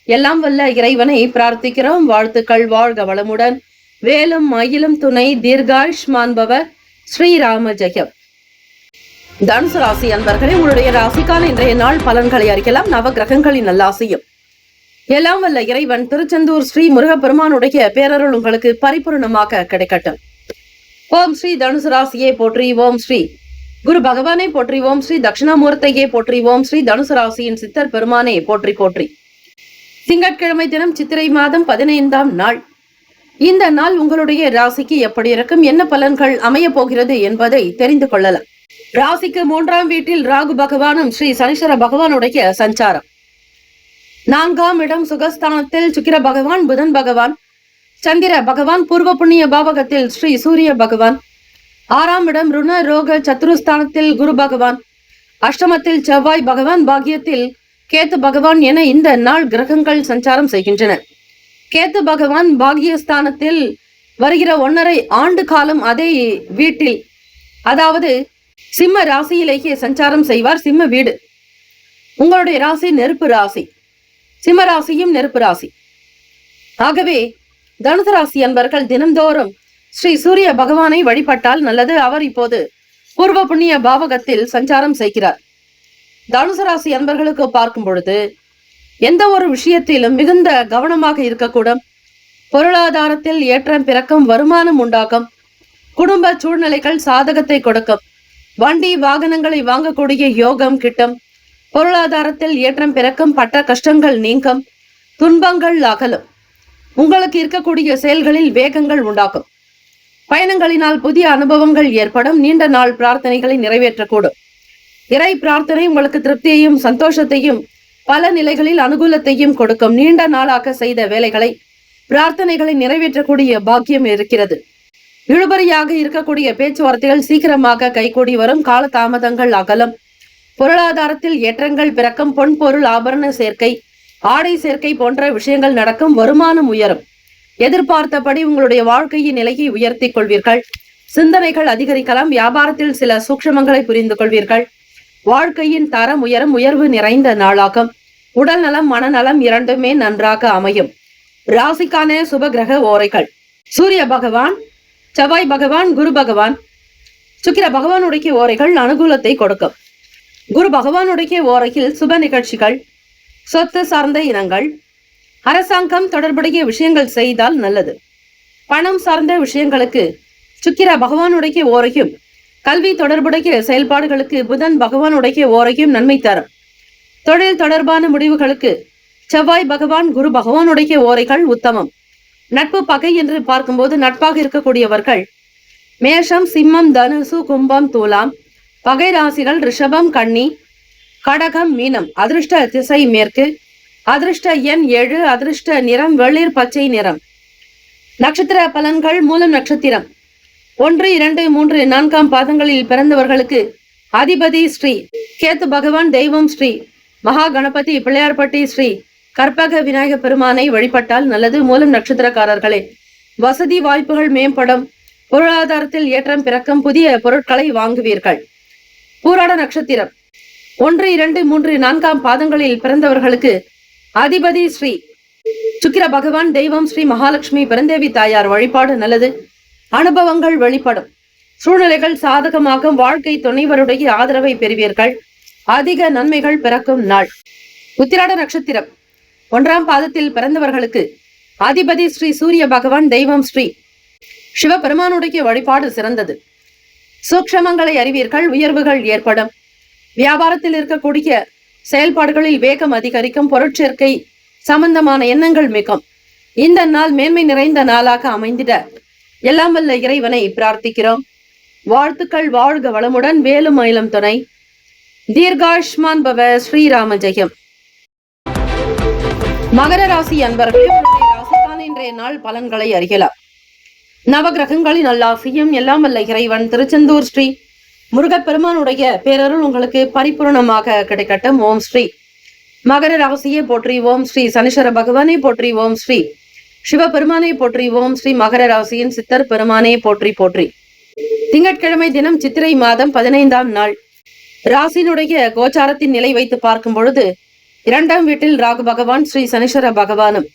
எல்லாம் வல்ல இறைவனை பிரார்த்திக்கிறோம். வாழ்த்துக்கள். வாழ்க வளமுடன். வேலும் மயிலும் துணை. தீர்காயுஷ்மான் பவ. ஸ்ரீராம ஜெயம். தனுசு ராசி அன்பர்களே, உங்களுடைய ராசிக்கான இன்றைய நாள் பலன்களை அறிக்கலாம். நவ கிரகங்களின் நல்லாசியும் எல்லாம் வல்ல இறைவன் திருச்செந்தூர் ஸ்ரீ முருகப்பெருமானுடைய பேரருள் உங்களுக்கு பரிபூர்ணமாக கிடைக்கட்டும். ஓம் ஸ்ரீ தனுசு ராசியை போற்றி. ஓம் ஸ்ரீ குரு பகவானை போற்றிவோம். ஸ்ரீ தட்சிணாமூர்த்தியே போற்றிவோம். ஸ்ரீ தனுசு ராசியின் சித்தர் பெருமானே போற்றி போற்றி. திங்கட்கிழமை தினம் சித்திரை மாதம் 15ஆம் நாள். இந்த நாள் உங்களுடைய ராசிக்கு எப்படி இருக்கும், என்ன பலன்கள் அமைய போகிறது என்பதை தெரிந்து கொள்ளலாம். ராசிக்கு 3ஆம் வீட்டில் ராகு பகவானும் ஸ்ரீ சனீஸ்வர பகவானுடைய சஞ்சாரம். 4ஆம் இடம் சுகஸ்தானத்தில் சுக்கிர பகவான், புதன் பகவான், சந்திர பகவான். பூர்வ புண்ணிய பாவகத்தில் ஸ்ரீ சூரிய பகவான். 6ஆம் இடம் ருண ரோக சத்துருஸ்தானத்தில் குரு பகவான். அஷ்டமத்தில் செவ்வாய் பகவான், பாக்கியத்தில் கேத்து பகவான் என இந்த நாள் கிரகங்கள் சஞ்சாரம் செய்கின்றன. கேத்து பகவான் பாக்கியஸ்தானத்தில் வருகிற 1.5 ஆண்டு காலம் அதே வீட்டில், அதாவது சிம்ம ராசியிலேயே சஞ்சாரம் செய்வார். சிம்ம வீடு உங்களுடைய ராசி நெருப்பு ராசி, சிம்ம ராசியும் நெருப்பு ராசி. ஆகவே தனுசு ராசி அன்பர்கள் தினந்தோறும் ஸ்ரீ சூரிய பகவானை வழிபட்டால் நல்லது. அவர் இப்போது பூர்வ புண்ணிய பாவகத்தில் சஞ்சாரம் செய்கிறார். தனுசு ராசி அன்பர்களுக்கு பார்க்கும் பொழுது எந்த ஒரு விஷயத்திலும் மிகுந்த கவனமாக இருக்கக்கூடும். பொருளாதாரத்தில் ஏற்றம் பிறக்கும், வருமானம் உண்டாகும், குடும்ப சூழ்நிலைகள் சாதகத்தை கொடுக்கும், வண்டி வாகனங்களை வாங்கக்கூடிய யோகம் கிட்டும், பொருளாதாரத்தில் ஏற்றம் பிறக்கும், பட்ட கஷ்டங்கள் நீங்கும், துன்பங்கள் அகலும், உங்களுக்கு இருக்கக்கூடிய செயல்களில் வேகங்கள் உண்டாகும், பயணங்களினால் புதிய அனுபவங்கள் ஏற்படும், நீண்ட நாள் பிரார்த்தனைகளை நிறைவேற்றக்கூடும். இறை பிரார்த்தனை உங்களுக்கு திருப்தியையும் சந்தோஷத்தையும் பல நிலைகளில் அனுகூலத்தையும் கொடுக்கும். நீண்ட நாளாக செய்த வேலைகளை, பிரார்த்தனைகளை நிறைவேற்றக்கூடிய பாக்கியம் இருக்கிறது. இழுபறியாக இருக்கக்கூடிய பேச்சுவார்த்தைகள் சீக்கிரமாக கைகூடி வரும், கால தாமதங்கள் அகலம், பொருளாதாரத்தில் ஏற்றங்கள் பிறக்கும், பொன் பொருள் ஆபரண சேர்க்கை, ஆடை சேர்க்கை போன்ற விஷயங்கள் நடக்கும், வருமானம் உயரும். எதிர்பார்த்தபடி உங்களுடைய வாழ்க்கையின் நிலையை உயர்த்தி கொள்வீர்கள். சிந்தனைகள் அதிகரிக்கலாம். வியாபாரத்தில் சில சூக்ஷமங்களை புரிந்து கொள்வீர்கள். வாழ்க்கையின் தரம் உயரும், உயர்வு நிறைந்த நாளாகும். உடல் நலம் மனநலம் இரண்டுமே நன்றாக அமையும். ராசிக்கான சுப கிரக ஓரைகள்: சூரிய பகவான், செவ்வாய் பகவான், குரு பகவான், சுக்கிர பகவானுடைய ஓரைகள் அனுகூலத்தை கொடுக்கும். குரு பகவானுடைய ஓரையில் சுப நிகழ்ச்சிகள், சொத்து சார்ந்த இனங்கள், அரசாங்கம் தொடர்புடைய விஷயங்கள் செய்தால் நல்லது. பணம் சார்ந்த விஷயங்களுக்கு சுக்கிர பகவானுடைய ஓரையும், கல்வி தொடர்புடைய செயல்பாடுகளுக்கு புதன் பகவானுடைய ஓரையும் நன்மை தரும். தொழில் தொடர்பான முடிவுகளுக்கு செவ்வாய் பகவான், குரு பகவானுடைய ஓரைகள் உத்தமம். நட்பு பகை என்று பார்க்கும்போது நட்பாக இருக்கக்கூடியவர்கள் மேஷம், சிம்மம், தனுசு, கும்பம், துலாம். பகை ராசிகள் ரிஷபம், கன்னி, கடகம், மீனம். அதிர்ஷ்ட திசை மேற்கு. அதிர்ஷ்ட எண் 7. அதிர்ஷ்ட நிறம் வெளிர் பச்சை நிறம். நட்சத்திர பலன்கள்: மூலம் நட்சத்திரம் 1, 2, 3, 4ஆம் பாதங்களில் பிறந்தவர்களுக்கு அதிபதி ஸ்ரீ கேத்து பகவான், தெய்வம் ஸ்ரீ மகா கணபதி, பிள்ளையார்பட்டி ஸ்ரீ கற்பக விநாயக பெருமானை வழிபட்டால் நல்லது. மூலம் நட்சத்திரக்காரர்களே, வசதி வாய்ப்புகள் மேம்படும், பொருளாதாரத்தில் ஏற்றம் பிறக்கும், புதிய பொருட்களை வாங்குவீர்கள். பூராட நட்சத்திரம் 1, 2, 3, 4ஆம் பாதங்களில் பிறந்தவர்களுக்கு அதிபதி ஸ்ரீ சுக்கிர பகவான், தெய்வம் ஸ்ரீ மகாலட்சுமி பெருந்தேவி தாயார் வழிபாடு நல்லது. அனுபவங்கள் வெளிப்படும், சூழ்நிலைகள் சாதகமாகும், வாழ்க்கை துணைவருடைய ஆதரவை பெறுவீர்கள், அதிக நன்மைகள் பிறக்கும் நாள். உத்திராட நட்சத்திரம் 1ஆம் பாதத்தில் பிறந்தவர்களுக்கு அதிபதி ஸ்ரீ சூரிய பகவான், தெய்வம் ஸ்ரீ சிவபெருமானுடைய வழிபாடு சிறந்தது. சூக்ஷமங்களை அறிவீர்கள், உயர்வுகள் ஏற்படும், வியாபாரத்தில் இருக்கக்கூடிய செயல்பாடுகளில் வேகம் அதிகரிக்கும், பொருட்சேர்க்கை சம்பந்தமான எண்ணங்கள் மிகும். இந்த நாள் மேன்மை நிறைந்த நாளாக அமைந்திட எல்லாம் வல்ல இறைவனை பிரார்த்திக்கிறோம். வாழ்த்துக்கள். வாழ்க வளமுடன். வேலும் மயிலும் துணை. தீர்காயுஷ்மான் பவ. ஸ்ரீராம ஜெயம். மகர ராசி அன்பர்களே, ராசிக்கான இன்றைய நாள் பலன்களை அறியலாம். நவகிரகங்களின் நல்லாசியும் எல்லாம் வல்ல இறைவன் திருச்செந்தூர் ஸ்ரீ முருகப்பெருமானுடைய பேரருள் உங்களுக்கு பரிபூர்ணமாக கிடைக்கட்டும். ஓம் ஸ்ரீ மகர ராசியை போற்றி. ஓம் ஸ்ரீ சனீஸ்வர பகவானை போற்றி. ஓம் ஸ்ரீ சிவபெருமானை போற்றி. ஓம் ஸ்ரீ மகர ராசியின் சித்தர் பெருமானை போற்றி போற்றி. திங்கட்கிழமை தினம் சித்திரை மாதம் 15ஆம் நாள். ராசியினுடைய கோச்சாரத்தின் நிலை வைத்து பார்க்கும் பொழுது 2ஆம் வீட்டில் ராகு பகவான், ஸ்ரீ சனீஸ்வர பகவானும்,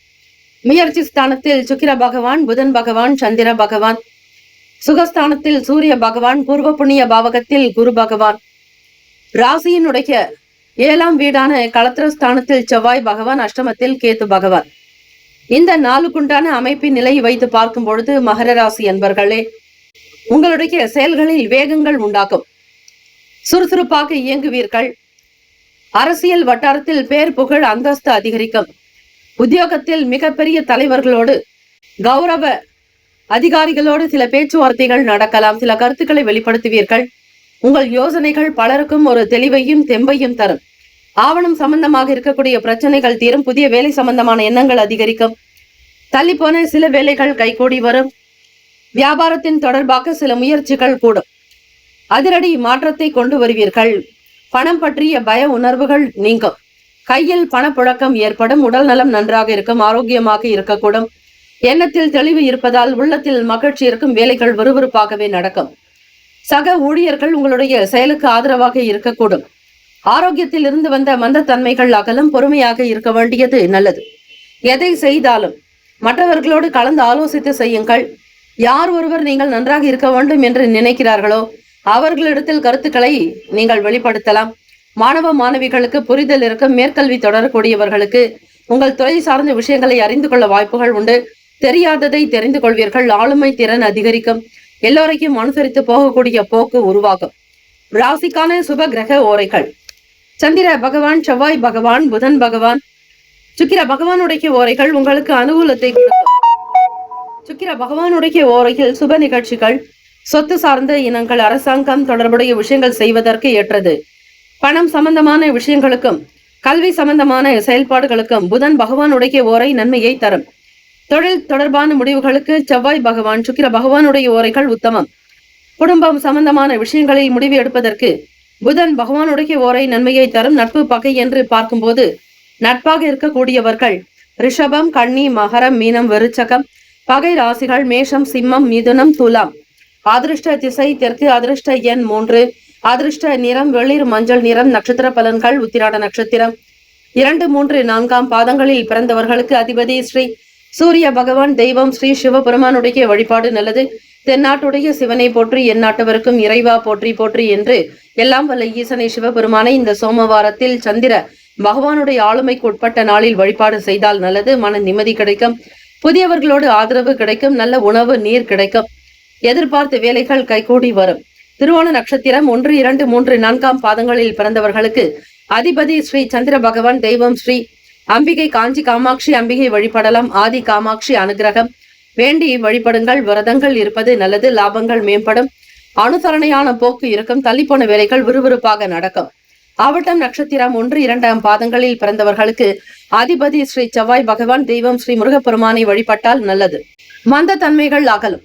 முயற்சி ஸ்தானத்தில் சுக்கிர பகவான், புதன் பகவான், சந்திர பகவான், சுகஸ்தானத்தில் சூரிய பகவான், பூர்வ புண்ணிய பாவகத்தில் குரு பகவான், ராசியினுடைய 7ஆம் வீடான களத்திரஸ்தானத்தில் செவ்வாய் பகவான், அஷ்டமத்தில் கேத்து பகவான். இந்த நாளுக்குண்டான அமைப்பின் நிலை வைத்து பார்க்கும் பொழுது மகர ராசி அன்பர்களே, உங்களுடைய செயல்களில் வேகங்கள் உண்டாகும். சுறுசுறுப்பாக இயங்குவீர்கள். அரசியல் வட்டாரத்தில் பேர் புகழ் அந்தஸ்து அதிகரிக்கும். உத்தியோகத்தில் மிகப்பெரிய தலைவர்களோடு கௌரவ அதிகாரிகளோடு சில பேச்சுவார்த்தைகள் நடக்கலாம். சில கருத்துக்களை வெளிப்படுத்துவீர்கள். உங்கள் யோசனைகள் பலருக்கும் ஒரு தெளிவையும் தெம்பையும் தரும். ஆவணம் சம்பந்தமாக இருக்கக்கூடிய பிரச்சனைகள் தீரும். புதிய வேலை சம்பந்தமான எண்ணங்கள் அதிகரிக்கும். தள்ளிப்போன சில வேலைகள் கைகூடி வரும். வியாபாரத்தின் தொடர்பாக சில முயற்சிகள் கூடும். அதிரடி மாற்றத்தை கொண்டு வருவீர்கள். பணம் பற்றிய பய உணர்வுகள் நீங்கும். கையில் பணப்புழக்கம் ஏற்படும். உடல் நலம் நன்றாக இருக்கும். ஆரோக்கியமாக இருக்கக்கூடும். எண்ணத்தில் தெளிவு இருப்பதால் உள்ளத்தில் மகிழ்ச்சி இருக்கும். வேலைகள் விறுவிறுப்பாகவே நடக்கும். சக ஊழியர்கள் உங்களுடைய செயலுக்கு ஆதரவாக இருக்கக்கூடும். ஆரோக்கியத்தில் இருந்து வந்த மந்தத்தன்மைகள் அகலும். பொறுமையாக இருக்க வேண்டியது நல்லது. எதை செய்தாலும் மற்றவர்களோடு கலந்து ஆலோசித்து செய்யுங்கள். யார் ஒருவர் நீங்கள் நன்றாக இருக்க வேண்டும் என்று நினைக்கிறார்களோ அவர்களிடத்தில் கருத்துக்களை நீங்கள் வெளிப்படுத்தலாம். மாணவ மாணவிகளுக்கு புரிதல் இருக்கும். மேற்கல்வி தொடரக்கூடியவர்களுக்கு உங்கள் துறை சார்ந்த விஷயங்களை அறிந்து கொள்ள வாய்ப்புகள் உண்டு. தெரியாததை தெரிந்து கொள்வீர்கள். ஆளுமை திறன் அதிகரிக்கும். எல்லோரையும் அனுசரித்து போகக்கூடிய போக்கு உருவாகும். ராசிக்கான சுப கிரக ஓரைகள்: சந்திர பகவான், செவ்வாய் பகவான், புதன் பகவான், சுக்கிர பகவானுடைய ஓரைகள் உங்களுக்கு அனுகூலத்தை கொடுக்கும். சுக்கிர பகவானுடைய ஓரையில் சுப நிகழ்ச்சிகள், சொத்து சார்ந்த இனங்கள், அரசாங்கம் தொடர்புடைய விஷயங்கள் செய்வதற்கு ஏற்றது. பணம் சம்பந்தமான விஷயங்களுக்கும் கல்வி சம்பந்தமான செயல்பாடுகளுக்கும் புதன் பகவானுடைய ஓரை நன்மையை தரும். தொழில் தொடர்பான முடிவுகளுக்கு செவ்வாய் பகவான், சுக்கிர பகவானுடைய ஓரைகள் உத்தமம். குடும்பம் சம்பந்தமான விஷயங்களில் முடிவு எடுப்பதற்கு புதன் பகவானுடைய ஓரை நன்மையை தரும். நட்பு பகை என்று பார்க்கும்போது நட்பாக இருக்கக்கூடியவர்கள் ரிஷபம், கன்னி, மகரம், மீனம், விருச்சகம். பகை ராசிகள் மேஷம், சிம்மம், மிதுனம், துலாம். அதிர்ஷ்ட திசை தெற்கு. அதிர்ஷ்ட எண் 3. அதிர்ஷ்ட நிறம் வெளிர் மஞ்சள் நிறம். நட்சத்திர பலன்கள்: உத்திராட நட்சத்திரம் 2, 3, 4ஆம் பாதங்களில் பிறந்தவர்களுக்கு அதிபதி ஸ்ரீ சூரிய பகவான். தெய்வம் ஸ்ரீ சிவபெருமானுடைய வழிபாடு நல்லது. தென்னாட்டுடைய சிவனை போற்றி, எந்நாட்டவருக்கும் இறைவா போற்றி போற்றி என்று எல்லாம் வல்ல ஈசனை சிவபெருமானை இந்த சோமவாரத்தில் சந்திர பகவானுடைய ஆளுமைக்கு உட்பட்ட நாளில் வழிபாடு செய்தால் நல்லது. மன நிம்மதி கிடைக்கும். புதியவர்களோடு ஆதரவு கிடைக்கும். நல்ல உணவு நீர் கிடைக்கும். எதிர்பார்த்த வேலைகள் கைகூடி வரும். திருவோண நட்சத்திரம் 1, 2, 3, 4ஆம் பாதங்களில் பிறந்தவர்களுக்கு அதிபதி ஸ்ரீ சந்திர பகவான். தெய்வம் ஸ்ரீ அம்பிகை. காஞ்சி காமாட்சி அம்பிகை வழிபடலாம். ஆதி காமாட்சி அனுகிரகம் வேண்டி வழிபடுங்கள். விரதங்கள் இருப்பது நல்லது. லாபங்கள் மேம்படும். அனுசரணையான போக்கு இருக்கும். தள்ளிப்போன வேலைகள் விறுவிறுப்பாக நடக்கும். ஆவட்டம் நட்சத்திரம் 1, 2ஆம் பாதங்களில் பிறந்தவர்களுக்கு அதிபதி ஸ்ரீ செவ்வாய் பகவான். தெய்வம் ஸ்ரீ முருகப்பெருமானை வழிபட்டால் நல்லது. மந்த தன்மைகள் அகலும்.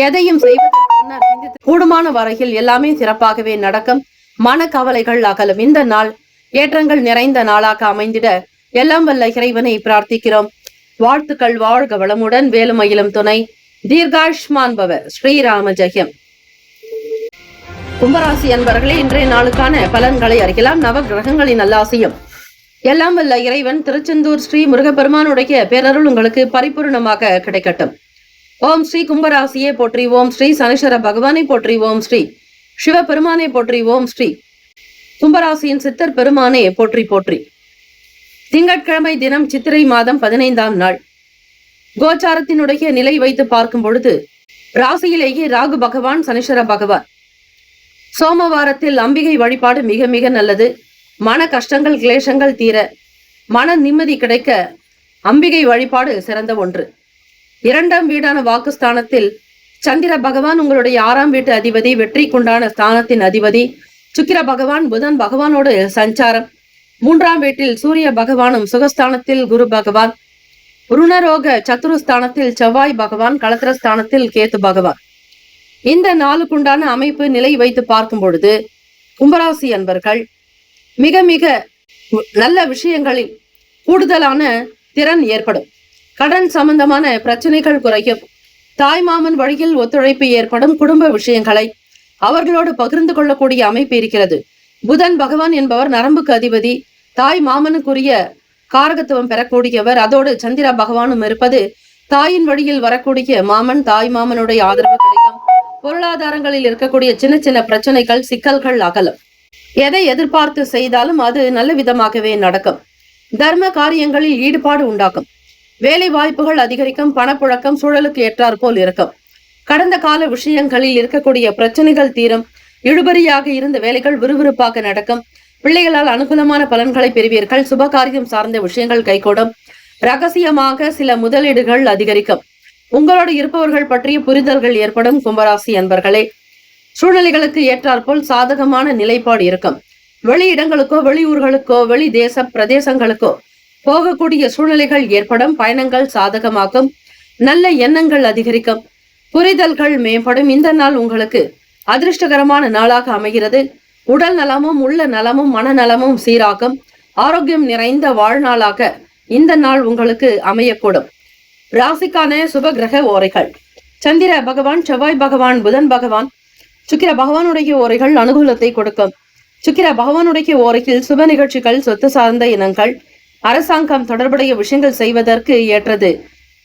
எதையும் செய்வதற்கு முன்னர் சிந்தித்து கூடுமான வரையில் எல்லாமே சிறப்பாகவே நடக்கும். மன கவலைகள் அகலும். இந்த நாள் ஏற்றங்கள் நிறைந்த நாளாக அமைந்திட எல்லாம் வல்ல இறைவனை பிரார்த்திக்கிறோம். வாழ்த்துக்கள். வாழ்க வளமுடன். வேலுமயிலும் துணை. தீர்காயுஷ்மான் பவ. ஸ்ரீராம ஜெயம். கும்பராசி அன்பர்களே, இன்றைய நாளுக்கான பலன்களை அறியலாம். நவ கிரகங்களின் நல்லாசியும் எல்லாம் வல்ல இறைவன் திருச்செந்தூர் ஸ்ரீ முருகப்பெருமானுடைய பேரருள் உங்களுக்கு பரிபூர்ணமாக கிடைக்கட்டும். ஓம் ஸ்ரீ கும்பராசியே போற்றி. ஓம் ஸ்ரீ சனீஸ்வர பகவானை போற்றி. ஓம் ஸ்ரீ சிவபெருமானை போற்றி. ஓம் ஸ்ரீ கும்பராசியின் சித்தர் பெருமானே போற்றி போற்றி. திங்கட்கிழமை தினம் சித்திரை மாதம் 15ஆம் நாள். கோச்சாரத்தினுடைய நிலை வைத்து பார்க்கும் பொழுது ராசியிலேயே ராகு பகவான், சனீஸ்வர பகவான். சோமவாரத்தில் அம்பிகை வழிபாடு மிக மிக நல்லது. மன கஷ்டங்கள் கிளேசங்கள் தீர மன நிம்மதி கிடைக்க அம்பிகை வழிபாடு சிறந்த ஒன்று. 2ஆம் வீடான வாக்குஸ்தானத்தில் சந்திர பகவான் உங்களுடைய 6ஆம் வீட்டு அதிபதி. வெற்றிக்குண்டான ஸ்தானத்தின் அதிபதி சுக்கிர பகவான். புதன் பகவானோடு சஞ்சாரம். 3ஆம் வீட்டில் சூரிய பகவானும். சுகஸ்தானத்தில் குரு பகவான். ருணரோக சத்துருஸ்தானத்தில் செவ்வாய் பகவான். களத்திரஸ்தானத்தில் கேத்து பகவான். இந்த நாளுக்குண்டான அமைப்பு நிலை வைத்து பார்க்கும் பொழுது கும்பராசி அன்பர்கள் மிக மிக நல்ல விஷயங்களில் கூடுதலான திறன் ஏற்படும். கடன் சம்பந்தமான பிரச்சனைகள் குறையும். தாய்மாமன் வழியில் ஒத்துழைப்பு ஏற்படும். குடும்ப விஷயங்களை அவர்களோடு பகிர்ந்து கொள்ளக்கூடிய அமைப்பு இருக்கிறது. புதன் பகவான் என்பவர் நரம்புக்கு அதிபதி. தாய் மாமனுக்குரிய காரகத்துவம் பெறக்கூடியவர். அதோடு சந்திர பகவானும் இருப்பது தாயின் வழியில் வரக்கூடிய மாமன், தாய் மாமனுடைய ஆதரவு கிடைக்கும். பொருளாதாரங்களில் இருக்கக்கூடிய சின்ன சின்ன பிரச்சனைகள், சிக்கல்கள் அகலும். எதை எதிர்பார்த்து செய்தாலும் அது நல்ல விதமாகவே நடக்கும். தர்ம காரியங்களில் ஈடுபாடு உண்டாக்கும். வேலை வாய்ப்புகள் அதிகரிக்கும். பணப்புழக்கம் சூழலுக்கு ஏற்றாற் போல் இருக்கும். கடந்த கால விஷயங்களில் இருக்கக்கூடிய பிரச்சனைகள் தீரும். இழுபறியாக இருந்த வேலைகள் விறுவிறுப்பாக நடக்கும். பிள்ளைகளால் அனுகூலமான பலன்களை பெறுவீர்கள். சுபகாரியம் சார்ந்த விஷயங்கள் கைகூடும். ரகசியமாக சில முதலீடுகள் அதிகரிக்கும். உங்களோடு இருப்பவர்கள் பற்றிய புரிதல்கள் ஏற்படும். கும்பராசி அன்பர்களே, சூழ்நிலைகளுக்கு ஏற்றாற்போல் சாதகமான நிலைப்பாடு இருக்கும். வெளியிடங்களுக்கோ வெளியூர்களுக்கோ வெளி தேச பிரதேசங்களுக்கோ போகக்கூடிய சூழ்நிலைகள் ஏற்படும். பயணங்கள் சாதகமாக்கும். நல்ல எண்ணங்கள் அதிகரிக்கும். புரிதல்கள் மேம்படும். இந்த நாள் உங்களுக்கு அதிர்ஷ்டகரமான நாளாக அமைகிறது. உடல் நலமும் உள்ள நலமும் மனநலமும் சீராகும். ஆரோக்கியம் நிறைந்த வாழ்நாளாக இந்த நாள் உங்களுக்கு அமையக்கூடும். ராசிக்கான சுப கிரக ஓரைகள்: சந்திர பகவான், செவ்வாய் பகவான், புதன் பகவான், சுக்கிர பகவானுடைய ஓரைகள் அனுகூலத்தை கொடுக்கும். சுக்கிர பகவானுடைய ஓரையில் சுப நிகழ்ச்சிகள், சொத்து சார்ந்த இனங்கள், அரசாங்கம் தொடர்புடைய விஷயங்கள் செய்வதற்கு ஏற்றது.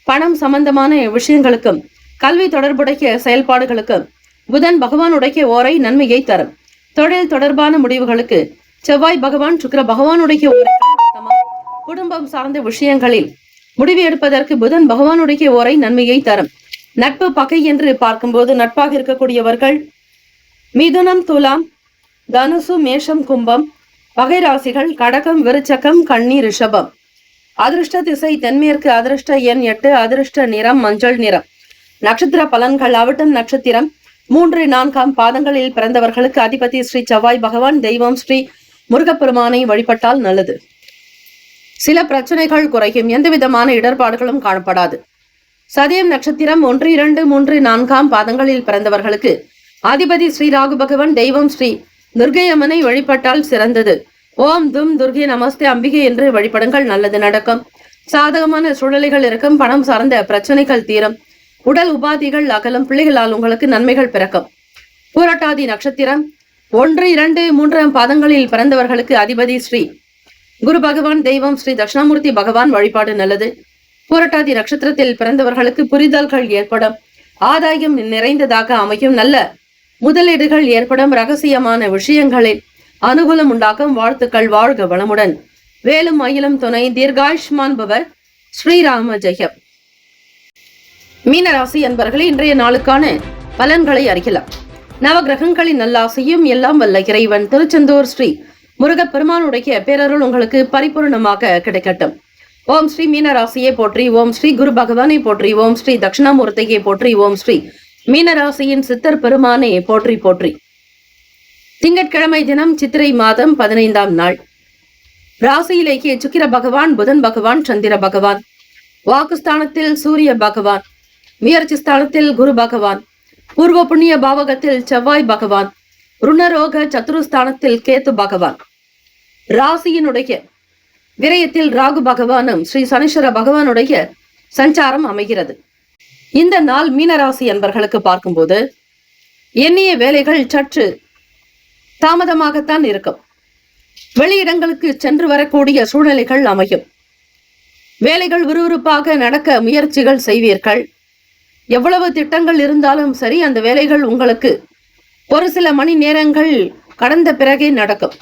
பணம் சம்பந்தமான விஷயங்களுக்கும் கல்வி தொடர்புடைய செயல்பாடுகளுக்கும் புதன் பகவானுடைய ஓரை நன்மையை தரும். தொழில் தொடர்பான முடிவுகளுக்கு செவ்வாய் பகவான், சுக்கிர பகவானுடைய ஓரை குடும்பம் சார்ந்த விஷயங்களில் முடிவு எடுப்பதற்கு புதன் பகவானுடைய ஓரை நன்மையை தரும். நட்பு பகை என்று பார்க்கும்போது நட்பாக இருக்கக்கூடியவர்கள் மிதுனம், துலாம், தனுசு, மேஷம், கும்பம். பகை ராசிகள் கடகம், விருச்சகம், கன்னி, ரிஷபம். அதிர்ஷ்ட திசை தென்மேற்கு. அதிர்ஷ்ட எண் 8. அதிர்ஷ்ட நிறம் மஞ்சள் நிறம். நட்சத்திர பலன்கள்: அவிட்டம் நட்சத்திரம் 3, 4 பாதங்களில் பிறந்தவர்களுக்கு அதிபதி ஸ்ரீ செவ்வாய் பகவான். தெய்வம் ஸ்ரீ முருகப்பெருமானை வழிபட்டால் நல்லது. சில பிரச்சனைகள் குறையும். எந்த விதமான இடர்பாடுகளும் காணப்படாது. சதயம் நட்சத்திரம் 1, 2, 3, 4 பாதங்களில் பிறந்தவர்களுக்கு அதிபதி ஸ்ரீ ராகு பகவான். தெய்வம் ஸ்ரீ துர்கை அம்மனை வழிபட்டால் சிறந்தது. ஓம் தும் துர்கை நமஸ்தே அம்பிகை என்று வழிபடுங்கள். நல்லது நடக்கும். சாதகமான சூழ்நிலைகள் இருக்கும். பணம் சார்ந்த பிரச்சனைகள் தீரும். உடல் உபாதிகள் அகலும். பிள்ளைகளால் உங்களுக்கு நன்மைகள் பிறக்கும். பூரட்டாதி நட்சத்திரம் 1, 2, 3 பாதங்களில் பிறந்தவர்களுக்கு அதிபதி ஸ்ரீ குரு பகவான். தெய்வம் ஸ்ரீ தட்சிணாமூர்த்தி பகவான் வழிபாடு நல்லது. பூரட்டாதி நட்சத்திரத்தில் பிறந்தவர்களுக்கு புரிதல்கள் ஏற்படும். ஆதாயம் நிறைந்ததாக அமையும். நல்ல முதலீடுகள் ஏற்படும். ரகசியமான விஷயங்களில் அனுகூலம் உண்டாகும். வாழ்த்துக்கள். வாழ்க வளமுடன். வேலும் மயிலும் துணை. தீர்காயுஷ்மான் பவர். ஸ்ரீராம ஜெயம். மீனராசி என்பவர்களே, இன்றைய நாளுக்கான பலன்களை அறியலாம். நவகிரகங்களின் நல்லாசையும் எல்லாம் வல்ல இறைவன் திருச்செந்தூர் ஸ்ரீ முருகப்பெருமானுடைய பேரருள் உங்களுக்கு பரிபூர்ணமாக கிடைக்கட்டும். ஓம் ஸ்ரீ மீனராசியை போற்றி. ஓம் ஸ்ரீ குரு பகவானை போற்றி. ஓம் ஸ்ரீ தட்சிணாமூர்த்தியை போற்றி. ஓம் ஸ்ரீ மீனராசியின் சித்தர் பெருமானை போற்றி போற்றி. திங்கட்கிழமை தினம் சித்திரை மாதம் 15ஆம் நாள். ராசியிலேயே சுக்கிர பகவான், புதன் பகவான், சந்திர பகவான். வாக்குஸ்தானத்தில் சூரிய பகவான். முயற்சி ஸ்தானத்தில் குரு பகவான். பூர்வ புண்ணிய பாவகத்தில் செவ்வாய் பகவான். ருணரோக சத்துருஸ்தானத்தில் கேத்து பகவான். ராசியினுடைய விரயத்தில் ராகு பகவானும் ஸ்ரீ சனீஸ்வர பகவானுடைய சஞ்சாரம் அமைகிறது. இந்த நாள் மீனராசி என்பர்களுக்கு பார்க்கும்போது எண்ணிய வேலைகள் சற்று தாமதமாகத்தான் இருக்கும். வெளியிடங்களுக்கு சென்று வரக்கூடிய சூழ்நிலைகள் அமையும். வேலைகள் விறுவிறுப்பாக நடக்க முயற்சிகள் செய்வீர்கள். எவ்வளவு திட்டங்கள் இருந்தாலும் சரி, அந்த வேலைகள் உங்களுக்கு ஒரு சில மணி நேரங்கள் கடந்த பிறகே நடக்கும்.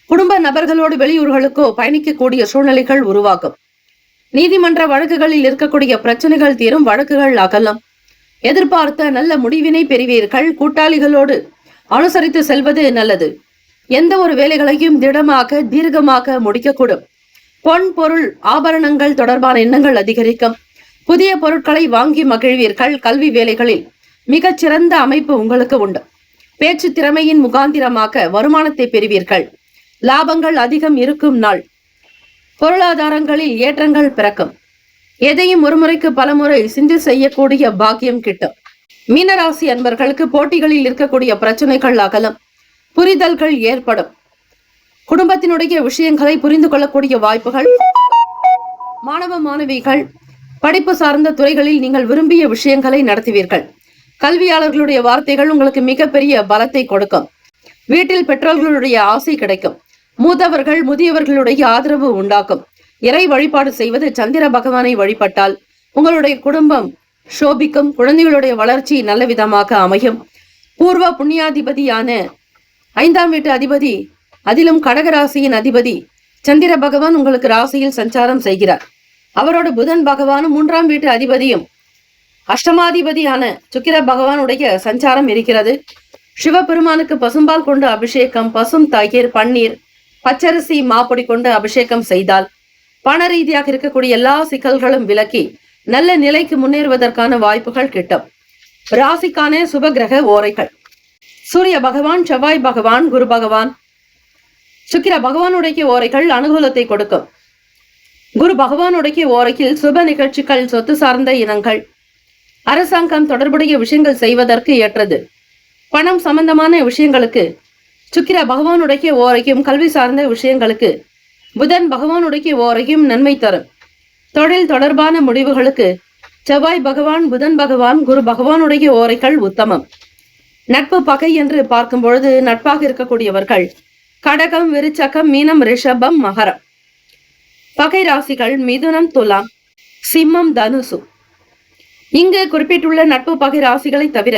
குடும்ப நபர்களோடு வெளியூர்களுக்கோ பயணிக்கக்கூடிய சூழ்நிலைகள் உருவாகும். நீதிமன்ற வழக்குகளில் இருக்கக்கூடிய பிரச்சனைகள் தீரும். வழக்குகள் அகலும். எதிர்பார்த்த நல்ல முடிவினை பெறுவீர்கள். கூட்டாளிகளோடு அனுசரித்து செல்வது நல்லது. எந்த ஒரு வேலைகளையும் திடமாக தீர்க்கமாக முடிக்கக்கூடும். பொன் பொருள் ஆபரணங்கள் தொடர்பான எண்ணங்கள் அதிகரிக்கும். புதிய பொருட்களை வாங்கி மகிழ்வீர்கள். கல்வி வேலைகளில் மிகச்சிறந்த அமைப்பு உங்களுக்கு உண்டு. பேச்சு திறமையின் முகாந்திரமாக வருமானத்தை பெறுவீர்கள். லாபங்கள் அதிகம் இருக்கும் நாள். பொருளாதாரங்களில் ஏற்றங்கள் பிறக்கும். எதையும் ஒருமுறைக்கு பலமுறை சிந்தி செய்யக்கூடிய பாக்கியம் கிட்டும். மீனராசி அன்பர்களுக்கு போட்டிகளில் இருக்கக்கூடிய பிரச்சனைகள் அகலும். புரிதல்கள் ஏற்படும். குடும்பத்தினுடைய விஷயங்களை புரிந்து கொள்ளக்கூடிய வாய்ப்புகள். மாணவ மாணவிகள் படிப்பு சார்ந்த துறைகளில் நீங்கள் விரும்பிய விஷயங்களை நடத்துவீர்கள். கல்வியாளர்களுடைய வார்த்தைகள் உங்களுக்கு மிகப்பெரிய பலத்தை கொடுக்கும். வீட்டில் பெற்றோர்களுடைய ஆசை கிடைக்கும். மூத்தவர்கள் முதியவர்களுடைய ஆதரவு உண்டாக்கும். இறை வழிபாடு செய்வது. சந்திர பகவானை வழிபட்டால் உங்களுடைய குடும்பம் சோபிக்கும். குழந்தைகளுடைய வளர்ச்சி நல்ல விதமாக அமையும். பூர்வ புண்ணியாதிபதியான 5ஆம் வீட்டு அதிபதி, அதிலும் கடகராசியின் அதிபதி சந்திர பகவான் உங்களுக்கு ராசியில் சஞ்சாரம் செய்கிறார். அவரோட புதன் பகவானும் 3ஆம் வீட்டு அதிபதியும் அஷ்டமாதிபதியான சுக்கிர பகவானுடைய சஞ்சாரம் இருக்கிறது. சிவபெருமானுக்கு பசும்பால் கொண்டு அபிஷேகம், பசும் தயிர், பன்னீர், பச்சரிசி மாப்பொடி கொண்டு அபிஷேகம் செய்தால் பண ரீதியாக இருக்கக்கூடிய எல்லா சிக்கல்களும் விலக்கி நல்ல நிலைக்கு முன்னேறுவதற்கான வாய்ப்புகள் கிட்டும். ராசிக்கான சுப கிரக ஓரைகள்: சூரிய பகவான், செவ்வாய் பகவான், குரு பகவான், சுக்கிர பகவானுடைய ஓரைகள் அனுகூலத்தை கொடுக்கும். குரு பகவானுடைய ஓரையில் சுப நிகழ்ச்சிகள், சொத்து சார்ந்த இனங்கள், அரசாங்கம் தொடர்புடைய விஷயங்கள் செய்வதற்கு ஏற்றது. பணம் சம்பந்தமான விஷயங்களுக்கு சுக்கிர பகவானுடைய ஓரையும், கல்வி சார்ந்த விஷயங்களுக்கு புதன் பகவானுடைய ஓரையும் நன்மை தரும். தொழில் தொடர்பான முடிவுகளுக்கு செவ்வாய் பகவான், புதன் பகவான், குரு பகவானுடைய ஓரைகள் உத்தமம். நட்பு பகை என்று பார்க்கும் பொழுது நட்பாக இருக்கக்கூடியவர்கள் கடகம், விருச்சகம், மீனம், ரிஷபம், மகரம். பகை ராசிகள் மிதுனம், துலாம், சிம்மம், தனுசு. இங்கு குறிப்பிட்டுள்ள நட்பு பகை ராசிகளை தவிர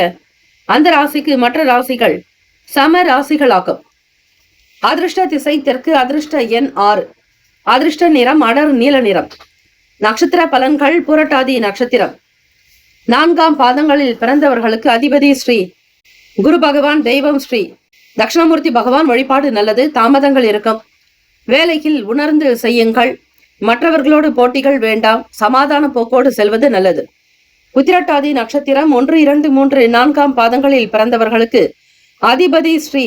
அந்த ராசிக்கு மற்ற ராசிகள் சம ராசிகளாகும். அதிர்ஷ்ட திசை தெற்கு, அதிர்ஷ்ட எண் 6, அதிர்ஷ்ட நிறம் அடர் நீல நிறம். நட்சத்திர பலன்கள்: புரட்டாதி நட்சத்திரம் 4ஆம் பாதங்களில் பிறந்தவர்களுக்கு அதிபதி ஸ்ரீ குரு பகவான், தெய்வம் ஸ்ரீ தட்சிணாமூர்த்தி பகவான் வழிபாடு நல்லது. தாமதங்கள் இருக்கும். வேலையில் உணர்ந்து செய்யுங்கள். மற்றவர்களோடு போட்டிகள் வேண்டாம். சமாதான போக்கோடு செல்வது நல்லது. உத்திரட்டாதி நட்சத்திரம் 1, 2, 3, 4ஆம் பாதங்களில் பிறந்தவர்களுக்கு அதிபதி ஸ்ரீ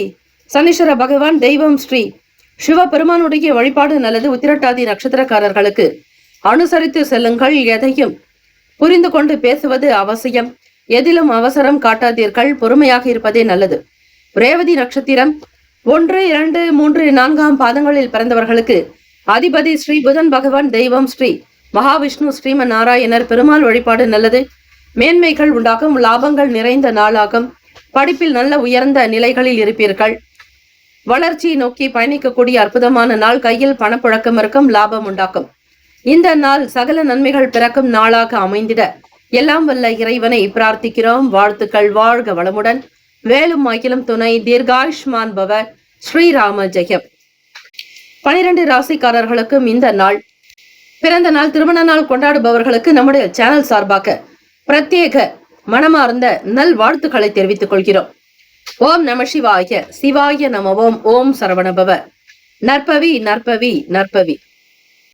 சனீஸ்வர பகவான், தெய்வம் ஸ்ரீ சிவபெருமானுடைய வழிபாடு நல்லது. உத்திரட்டாதி நட்சத்திரக்காரர்களுக்கு அனுசரித்து செல்லுங்கள். எதையும் புரிந்து கொண்டு பேசுவது அவசியம். எதிலும் அவசரம் காட்டாதீர்கள். பொறுமையாக இருப்பதே நல்லது. ரேவதி நட்சத்திரம் 1, 2, 3, 4ஆம் பாதங்களில் பிறந்தவர்களுக்கு அதிபதி ஸ்ரீ புதன் பகவான், தெய்வம் ஸ்ரீ மகாவிஷ்ணு, ஸ்ரீமன் நாராயணர் பெருமாள் வழிபாடு நல்லது. மேன்மைகள் உண்டாகும். லாபங்கள் நிறைந்த நாளாகும். படிப்பில் நல்ல உயர்ந்த நிலைகளில் இருப்பீர்கள். வளர்ச்சியை நோக்கி பயணிக்கக்கூடிய அற்புதமான நாள். கையில் பணப்புழக்கம் இருக்கும். லாபம் உண்டாக்கும். இந்த நாள் சகல நன்மைகள் பிறக்கும் நாளாக அமைந்திட எல்லாம் வல்ல இறைவனை பிரார்த்திக்கிறோம். வாழ்த்துக்கள். வாழ்க வளமுடன். வேலும் மகிழும் துணை. தீர்காயுஷ்மான் பவ. ஸ்ரீராம ஜெயம். 12 ராசிக்காரர்களுக்கும் இந்த நாள் பிறந்த நாள், திருமண நாள் கொண்டாடுபவர்களுக்கு நம்முடைய சேனல் சார்பாக பிரத்யேக மனமார்ந்த நல் வாழ்த்துக்களை தெரிவித்துக் கொள்கிறோம். ஓம் நம சிவாய. சிவாய நம. ஓம். ஓம் சரவணபவ. நற்பவி நற்பவி நற்பவி.